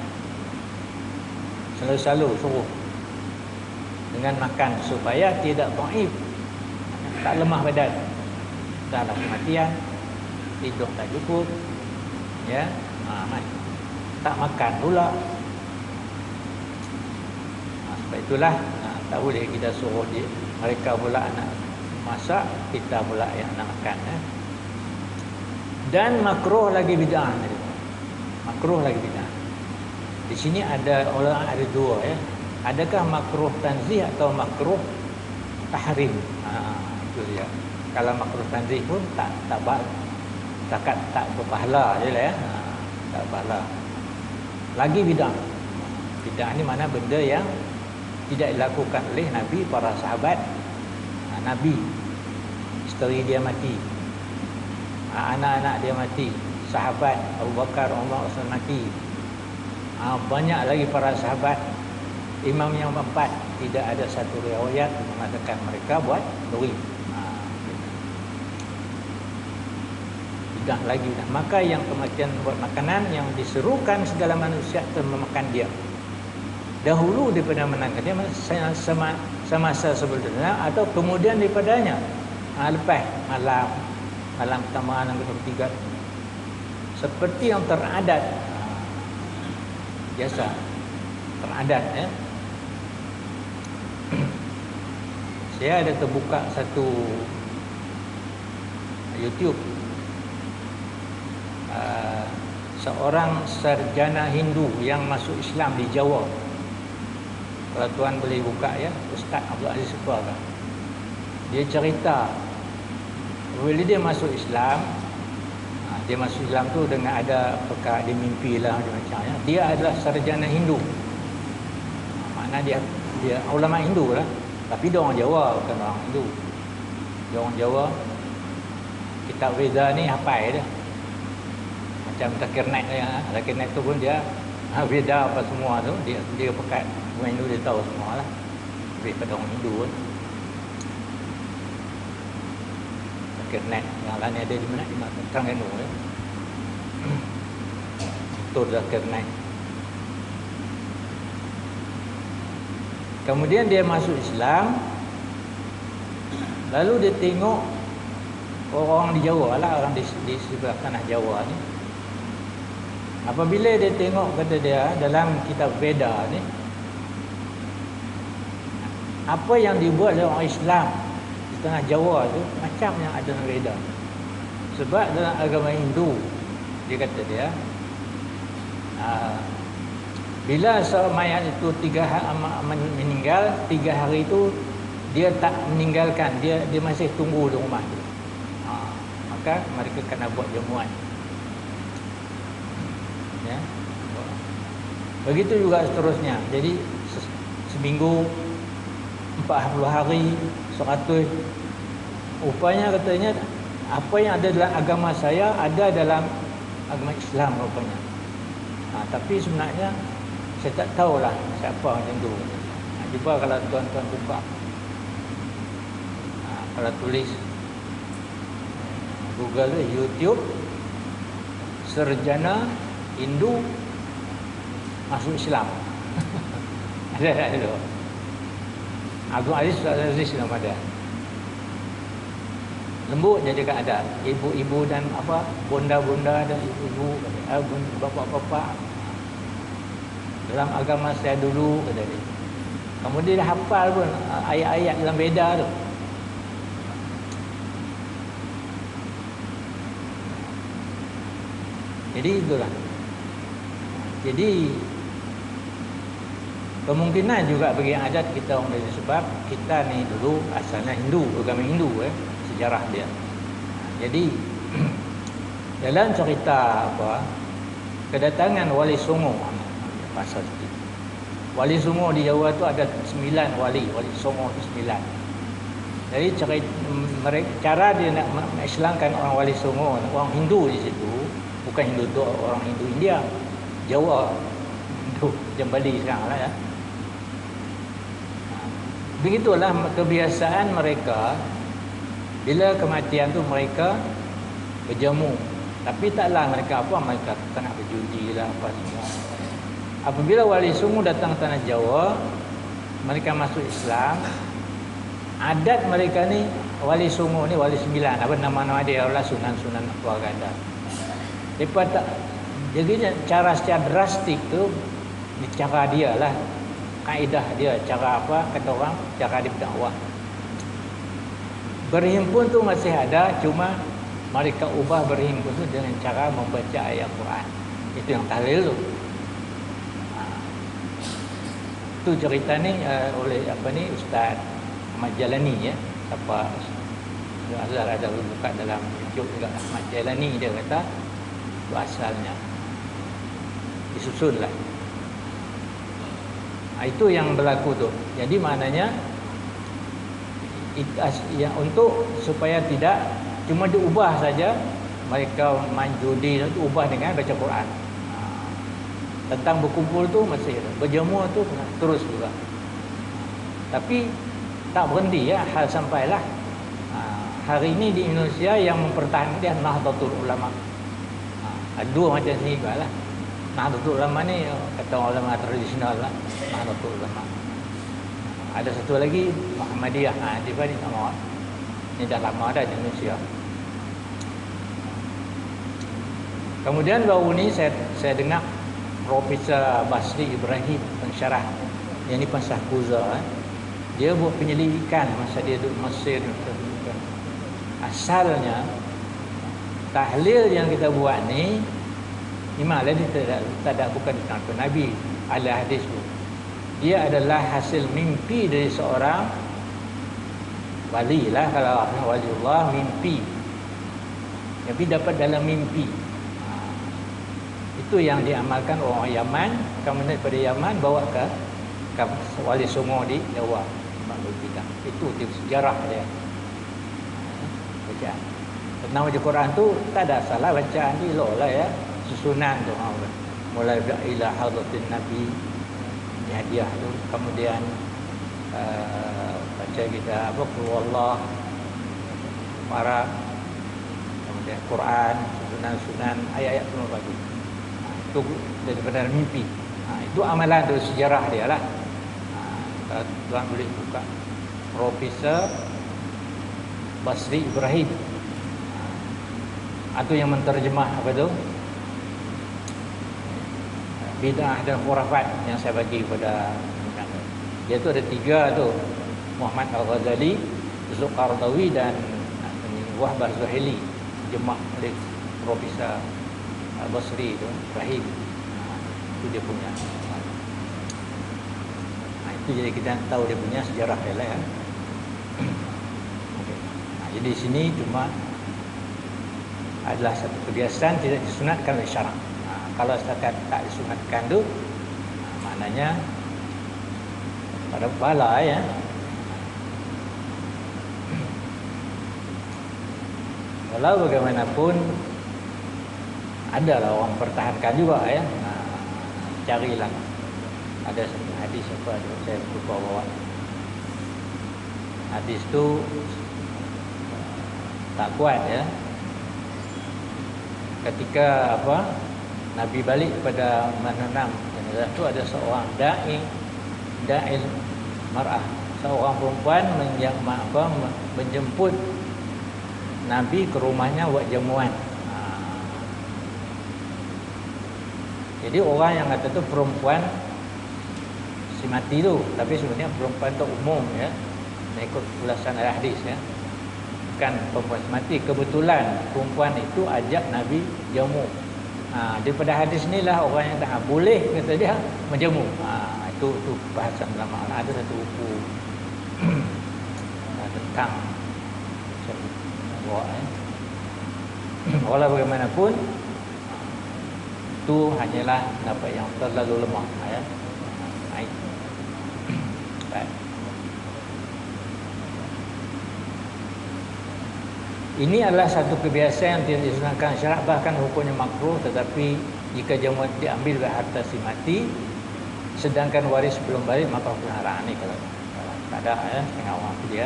selalu-selalu suruh dengan makan supaya tidak dhaif, tak lemah badan. Dah kematian, tidur tak cukup ya, tak makan pula. Sebab itulah tak boleh kita suruh mereka pula nak masak, kita pula yang nak makan. Dan makruh lagi bid'ah. Makruh lagi bid'ah. Di sini ada dua ya. Adakah makruh tanzih atau makruh tahrim? Itu dia. Kalau makruh tanzih pun tak berpahala je lah ya. Tak berpahala. Lagi bid'ah. Bid'ah ni mana benda yang tidak dilakukan oleh Nabi, para sahabat Nabi. Isteri dia mati, anak-anak dia mati, sahabat Abu Bakar, Umar, Utsman mati, banyak lagi para sahabat. Imam yang keempat, tidak ada satu riwayat mengatakan mereka buat duri. Tidak lagi dah. Maka yang kematian buat makanan yang diserukan segala manusia untuk memakan dia. Dahulu daripada menangkan dia semasa sebelumnya atau kemudian daripadanya. Lepas malam pertama, malam ketiga, seperti yang teradat, biasa teradat ya. Saya ada terbuka satu YouTube, seorang sarjana Hindu yang masuk Islam di Jawa. Kalau tuan boleh buka ya, Ustaz Abdul Aziz Sukuara. Dia cerita bila dia masuk Islam, dia masuk Islam tu dengan ada perkara dia mimpi lah macam-macam ya. Dia adalah sarjana Hindu. Makna dia ulama Hindu lah. Tapi dia orang Jawa, bukan orang Hindu. Dia orang Jawa. Kitab Veda ni hafal dia. Macam Zakirnaik ya. Zakirnaik tu pun dia Veda apa semua tu dia pekat. Orang Hindu dia tahu semua lah. Lebih pada orang Hindu pun. Zakirnaik yang lain ada di mana? Di Terengganu ya. Tur Zakirnaik. Kemudian dia masuk Islam. Lalu dia tengok orang di Jawa lah, orang di sebelah tanah Jawa ni. Apabila dia tengok, kata dia, dalam kitab Veda ni, apa yang dibuat oleh orang Islam di tengah Jawa tu macam yang ada dalam Veda. Sebab dalam agama Hindu, dia kata dia, bila seorang mayat itu meninggal, 3 hari itu dia tak meninggalkan, dia masih tunggu di rumah tu. Maka mereka kena buat jamuan. Ya. Begitu juga seterusnya. Jadi seminggu, 40 hari, 100. Rupanya katanya apa yang ada dalam agama saya ada dalam agama Islam rupanya. Tapi sebenarnya saya tak tahulah siapa macam tu. Cuba kalau tuan-tuan buka, kalau tulis Google YouTube sarjana Hindu masuk Islam. Ada. Abdul Aziz nama dia. Lembut dia cakap ada. Ibu-ibu dan bonda-bonda dan ibu-ibu, bapa-bapa. Dalam agama saya dulu, kata dia. Kemudian dia hafal pun ayat-ayat dalam Veda tu. Jadi itulah. Jadi kemungkinan juga bagi yang adat kita orang dari sebab kita ni dulu asalnya Hindu, agama Hindu sejarah dia. Jadi dalam cerita kedatangan Wali Songo, pasal itu. Wali Songo di Jawa tu ada 9 wali Songo tu 9. Jadi cara dia nak mengislamkan orang Wali Songo, orang Hindu di situ, bukan Hindu tu orang Hindu India, Jawa, Hindu Jambali sekarang lah ya. Begitulah kebiasaan mereka. Bila kematian tu mereka berjamu. Tapi taklah mereka mereka tak nak berjudi lah apa semua. Apabila Wali Songo datang ke tanah Jawa, mereka masuk Islam. Adat mereka ni, Wali Songo ni Wali 9, nama-nama dia adalah sunan-sunan keluarga anda. Mereka tak, jadi cara secara drastik tu, cara dia lah, kaedah dia, cara kata orang, cara dia berdakwah. Berhimpun tu masih ada, cuma mereka ubah berhimpun tu dengan cara membaca ayat Quran. Itu yang tahlil tu. Itu cerita ni oleh Ustaz Ahmad Jalani ya. Siapa Azhar ada buka dalam YouTube juga, Ahmad Jalani, dia kata itu asalnya disusunlah. Itu yang berlaku tu. Jadi maknanya yang untuk supaya tidak cuma diubah saja, mereka main judi itu ubah dengan baca Quran. Tentang berkumpul tu masih ada, berjemur tu terus juga. Tapi tak berhenti ya, hal sampailah hari ini di Indonesia yang mempertahankan dia Nahdlatul Ulama. Ada dua macam ni juga lah. Nahdlatul Ulama ni kata ulama tradisional lah, Nahdlatul Ulama. Ada satu lagi Muhammadiyah. Dia ni tak mahu. Ini dah lama ada di Indonesia. Kemudian baru ni saya dengar Profesor Basri Ibrahim, pensyarah yang ni pensah Kuza, dia buat penyelidikan masa dia duduk Mesir. Asalnya tahlil yang kita buat ni memanglah dia tak ada bukan diterangkan Nabi ala hadis tu. Dia adalah hasil mimpi dari seorang wali lah, kalau waliullah mimpi. Tapi dapat dalam mimpi. Itu yang diamalkan orang Yaman, kemudian daripada Yaman bawa ke Wali Songo di Jawa. Itu sejarah dia. Bacaan. Tentang baca Quran tu tak ada salah, bacaan dia elok lah ya. Susunan tu. Mulai ila hadratin Nabi, hadiah tu, kemudian baca kita qul Allah, para, kemudian Quran, sunan-sunan, ayat-ayat semua bagi. Itu daripada mimpi. Itu amalan tu, sejarah dia lah. Tuan boleh buka Profesor Basri Ibrahim. Itu yang menterjemah apa tu? Bid'ah dan khurafat yang saya bagi kepada dia tu ada 3 tu, Muhammad Al-Ghazali, Zulqardawi dan Wahb Az-Zuhaili, jemaah oleh Profesor Basri tu Ibrahim. Itu dia punya. Itu jadi kita tahu dia punya sejarah dia lah ya. Okay. Jadi di sini cuma adalah satu kebiasaan tidak disunatkan oleh syarak. Kalau setakat tak disunatkan tu, maknanya pada bala ya. Walau bagaimanapun adalah orang pertahankan juga ya. Carilah. Ada satu hadis apa saya lupa bawa. Hadis tu tak kuat ya. Ketika Nabi balik kepada Mananam, itu ada seorang da'il mar'ah, seorang perempuan menjemput Nabi ke rumahnya buat jamuan. Jadi orang yang kata tu perempuan si mati tu, tapi sebenarnya perempuan tu umum ya, mengikut ulasan hadis ya, bukan perempuan si mati. Kebetulan perempuan itu ajak Nabi jamu. Daripada hadis ni lah orang yang tak boleh kata dia menjamu. Itu bahasan ulama. Ada satu buku tentang walau bagaimanapun itu hanyalah pendapat yang terlalu lemah ya. Baik. Ini adalah satu kebiasaan yang tidak disunahkan syarak, bahkan hukumnya makruh. Tetapi jika jamuan diambil oleh harta si mati sedangkan waris belum balik, maka hukum haram. Ni kalau tak ada ya, setengah orang dia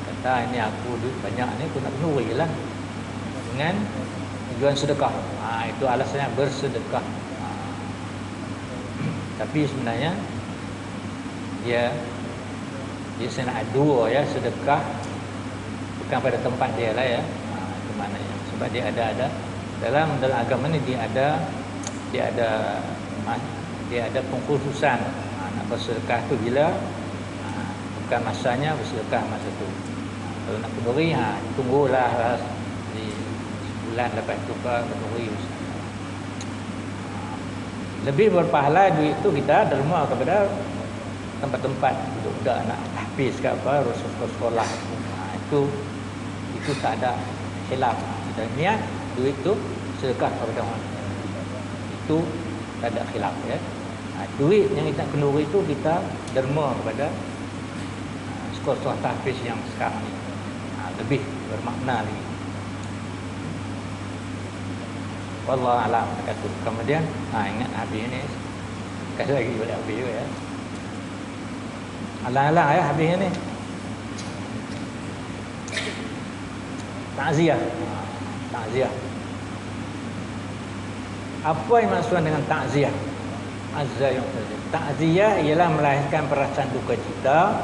kata ini aku duit banyak ni, aku nak penuhi lah dengan tujuan sedekah. Itu alasannya bersedekah. Tapi sebenarnya dia nak dua ya, sedekah bukan pada tempat dia lah ya. Itu maknanya. Sebab dia ada dalam agama ni dia ada pengkhususan. Nak bersedekah tu bila bukan masanya bersedekah masa tu. Kalau nak kenduri, tunggulah di bulan lepas tu ke kenduri. Lebih berpahala duit tu kita derma kepada tempat-tempat budak-budak nak tahfiz ke apa, sekolah. Itu tak ada khilaf. Kita niat duit tu sedekah kepada orang. Itu tak ada khilaf ya. Duit yang kita kenduri itu kita derma kepada sekolah tahfiz yang sekarang ni. Lebih bermakna lagi. Wallahu a'lam kata. Kemudian ingat habis ni. Kasih lagi boleh habis juga ya. Alang-alang ya habis ni. Takziah. Takziah. Apa yang maksudnya dengan takziah? Takziah ialah melahirkan perasaan duka cita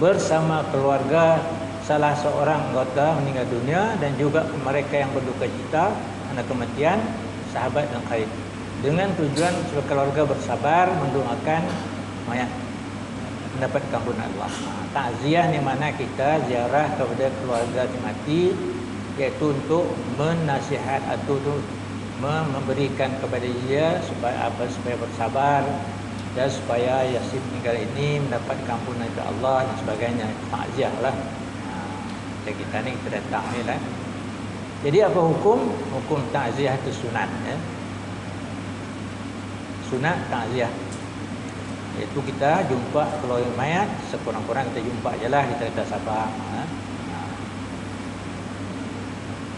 bersama keluarga salah seorang anggota meninggal dunia dan juga mereka yang berduka cita karena kematian sahabat dan kharib, dengan tujuan supaya keluarga bersabar mendoakan mayat mendapat ampunan Allah. Takziah ni mana kita ziarah kepada keluarga yang mati, iaitu untuk menasihat atau untuk memberikan kepada dia supaya bersabar dan supaya Yasin meninggal ini mendapat ampunan dari Allah dan sebagainya. Takziah lah. Kita ni kita datang ni lah. Jadi apa hukum? Hukum takziah itu sunat ya. Sunat takziah. Iaitu kita jumpa keluarga mayat, sekurang-kurang kita jumpa je lah, kita kata sabar.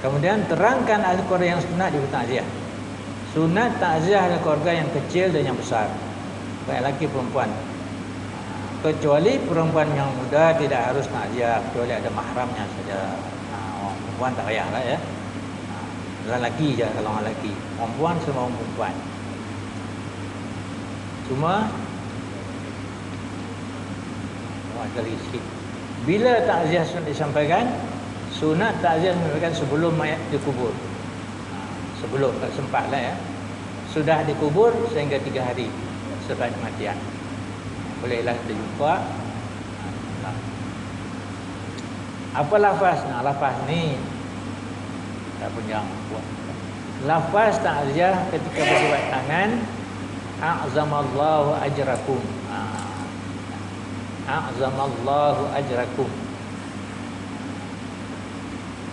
Kemudian terangkan ahli keluarga yang sunat di takziah. Sunat takziah adalah keluarga yang kecil dan yang besar, baik lelaki perempuan. Kecuali perempuan yang muda tidak harus takziah, kecuali ada mahramnya saja. Orang perempuan tak payahlah ya. Lelaki je kalau orang lelaki. Perempuan semua orang perempuan. Cuma sekali sikit. Bila takziah sunat disampaikan? Sunat takziah disampaikan sebelum mayat dikubur. Sebelum, tak sempat lah ya. Sudah dikubur sehingga 3 hari setelah kematian. Bolehlah kita jumpa. Apa lafaz? Lafaz ni tak pun jangan buat. Lafaz takziah ketika berbuat tangan, a'zamallahu ajrakum. A'zamallahu ajrakum.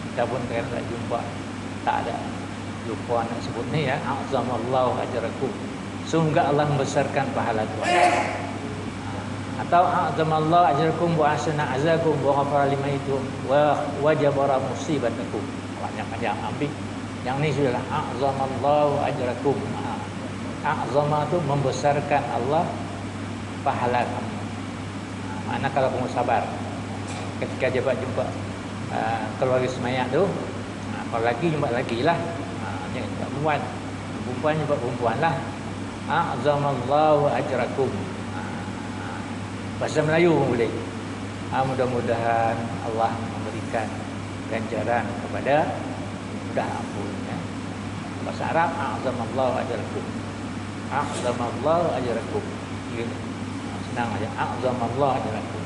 Kita pun kadang tak jumpa, tak ada lupa nak sebut ni ya. A'zamallahu ajrakum. Semoga Allah membesarkan pahala Tuhan. Atau a'zamallahu ajrakum wa ahsana azakum wa ghafara limaitum wa jabara musibatakum. Panjang-panjang ambil. Yang ni sudahlah a'zamallahu ajrakum. A'zama tu membesarkan Allah pahala kamu. Mana kalau kamu sabar ketika dia jumpa keluarga semayat tu, kalau lagi jumpa lagi lah, jangan jumpa perempuan, perempuan jumpa perempuan lah. A'zamallahu ajrakum. Bahasa Melayu pun boleh. Mudah-mudahan Allah memberikan ganjaran kepada mudah ampun ya. Bahasa Arab a'zamallahu ajrakum. A'zamallahu ajrakum. Senang aja. A'zamallahu ajrakum.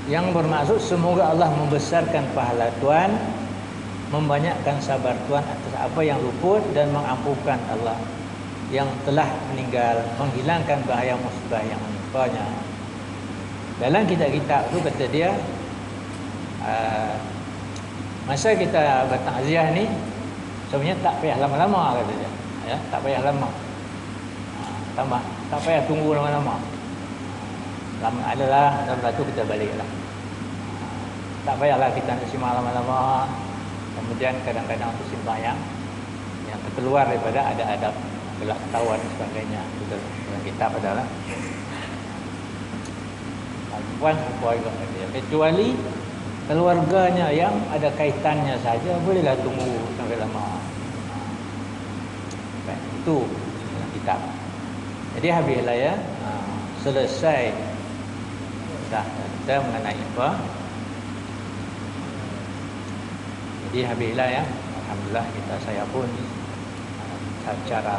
Yang bermaksud semoga Allah membesarkan pahala Tuan, membanyakkan sabar Tuan atas apa yang luput dan mengampunkan Allah yang telah meninggal, menghilangkan bahaya musibah yang menimpanya. Dalam kitab-kitab tu kata dia, masa kita bertakziah ni sebenarnya tak payah lama-lama kata dia. Ya, tak payah lama. Tambah, tak payah tunggu lama-lama. Lama adalah lepas tu kita baliklah. Tak payahlah kita nak simak lama-lama. Kemudian kadang-kadang tu sembahyang yang terkeluar daripada ada adab belah ketahuan dan sebagainya. Itu dalam kitab adalah perempuan juga dia. Kecuali keluarganya yang ada kaitannya saja bolehlah tunggu sampai lama. Itu dalam kitab. Jadi habislah ya. Selesai dah kita mengenai apa. Jadi habislah ya. Alhamdulillah saya pun secara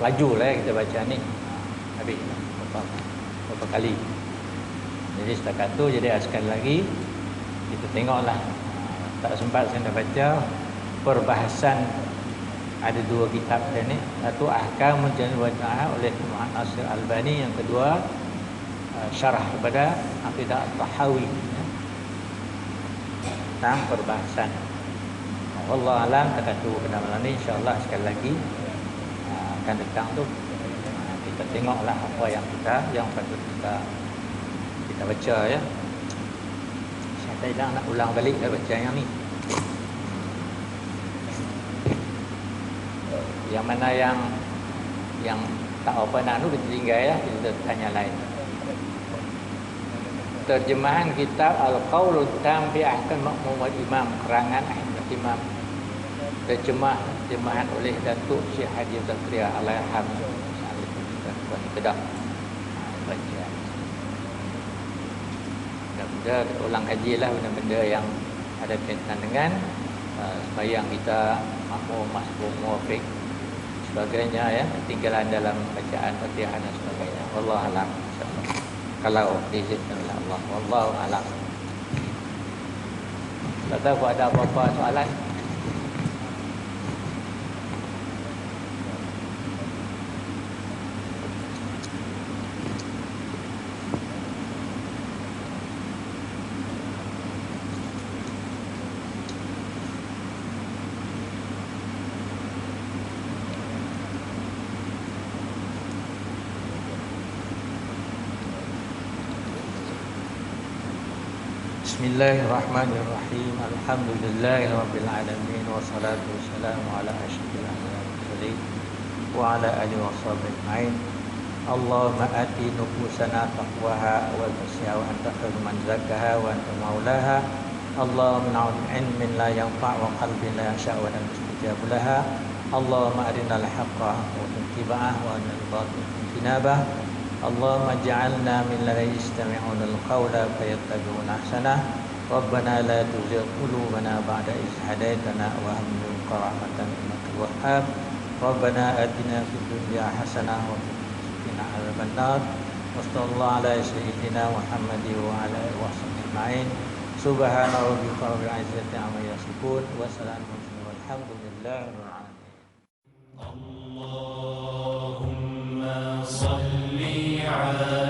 laju lah ya kita baca ni. Habis berapa kali. Jadi setakat tu, jadi sekali lagi kita tengoklah. Tak sempat saya dah baca perbahasan ada dua kitab dia ni. Satu Ahkamul Jami' wa Ta'ah oleh Muhammad Nasir Albani, yang kedua syarah kepada Aqidah At-Tahawi tentang perbahasan. Wallahu alam, kita tunggu pada malam ni, insya-Allah sekali lagi akan datang tu kita tengoklah apa yang patut kita baca ya. Saya tak hilang nak ulang balik dah baca yang ni. Yang mana yang tak apa nak tu kita tinggal ya, kita tanya lain. Terjemahan kitab Al-Qaulul Tam fi Ahkam Ma'mum wal Imam karangan Ahmad Imam, terjemahan oleh Datuk Syekh Haji Zakaria Alaiham Kedah. Baca. Mudah-mudah kita ulang kajilah benda-benda yang ada kaitan dengan sembahyang kita, makmum, masbuk, muwafiq, sebagainya ya, ketinggalan dalam bacaan Fatihah dan sebagainya. Wallahu a'lam. Kalau diizinkan oleh Allah, wallahu a'lam. Tak tahu ada apa-apa soalan. Bismillahirrahmanirrahim. Alhamdulillahirabbil alamin wassalatu wassalamu ala asyrofil anbiya'i wal mursalin wa ala alihi washabbihi ajmain. Allahumma ati nufusana taqwaha wa zakkiha wa anta khairu man zakkaha wa anta maulaha. Allahumma na'udzu min ilmin la yanfa' wa qalbin la yakhsha wa la mustajabu laha. Allahumma arinal haqqa wa ittiba'ah wa arinal batila ijtinabah. Allahumma ja'alna min alladhina yastami'una al-qawla fayattabi'una ahsanah. Rabbana la tuzigh qulubana ba'da idh hadaytana wa hab lana min ladunka rahmatan innaka wahhab. Rabbana atina fid dunya hasanah wa qina adzaban nar. Wassallallahu ala sayyidina Muhammadin wa ala alihi washabbihi ajma'in. Subhana rabbika rabbil izzati amma yasifun wa salamun walhamdulillahi rabbil alamin. Allahumma salli ala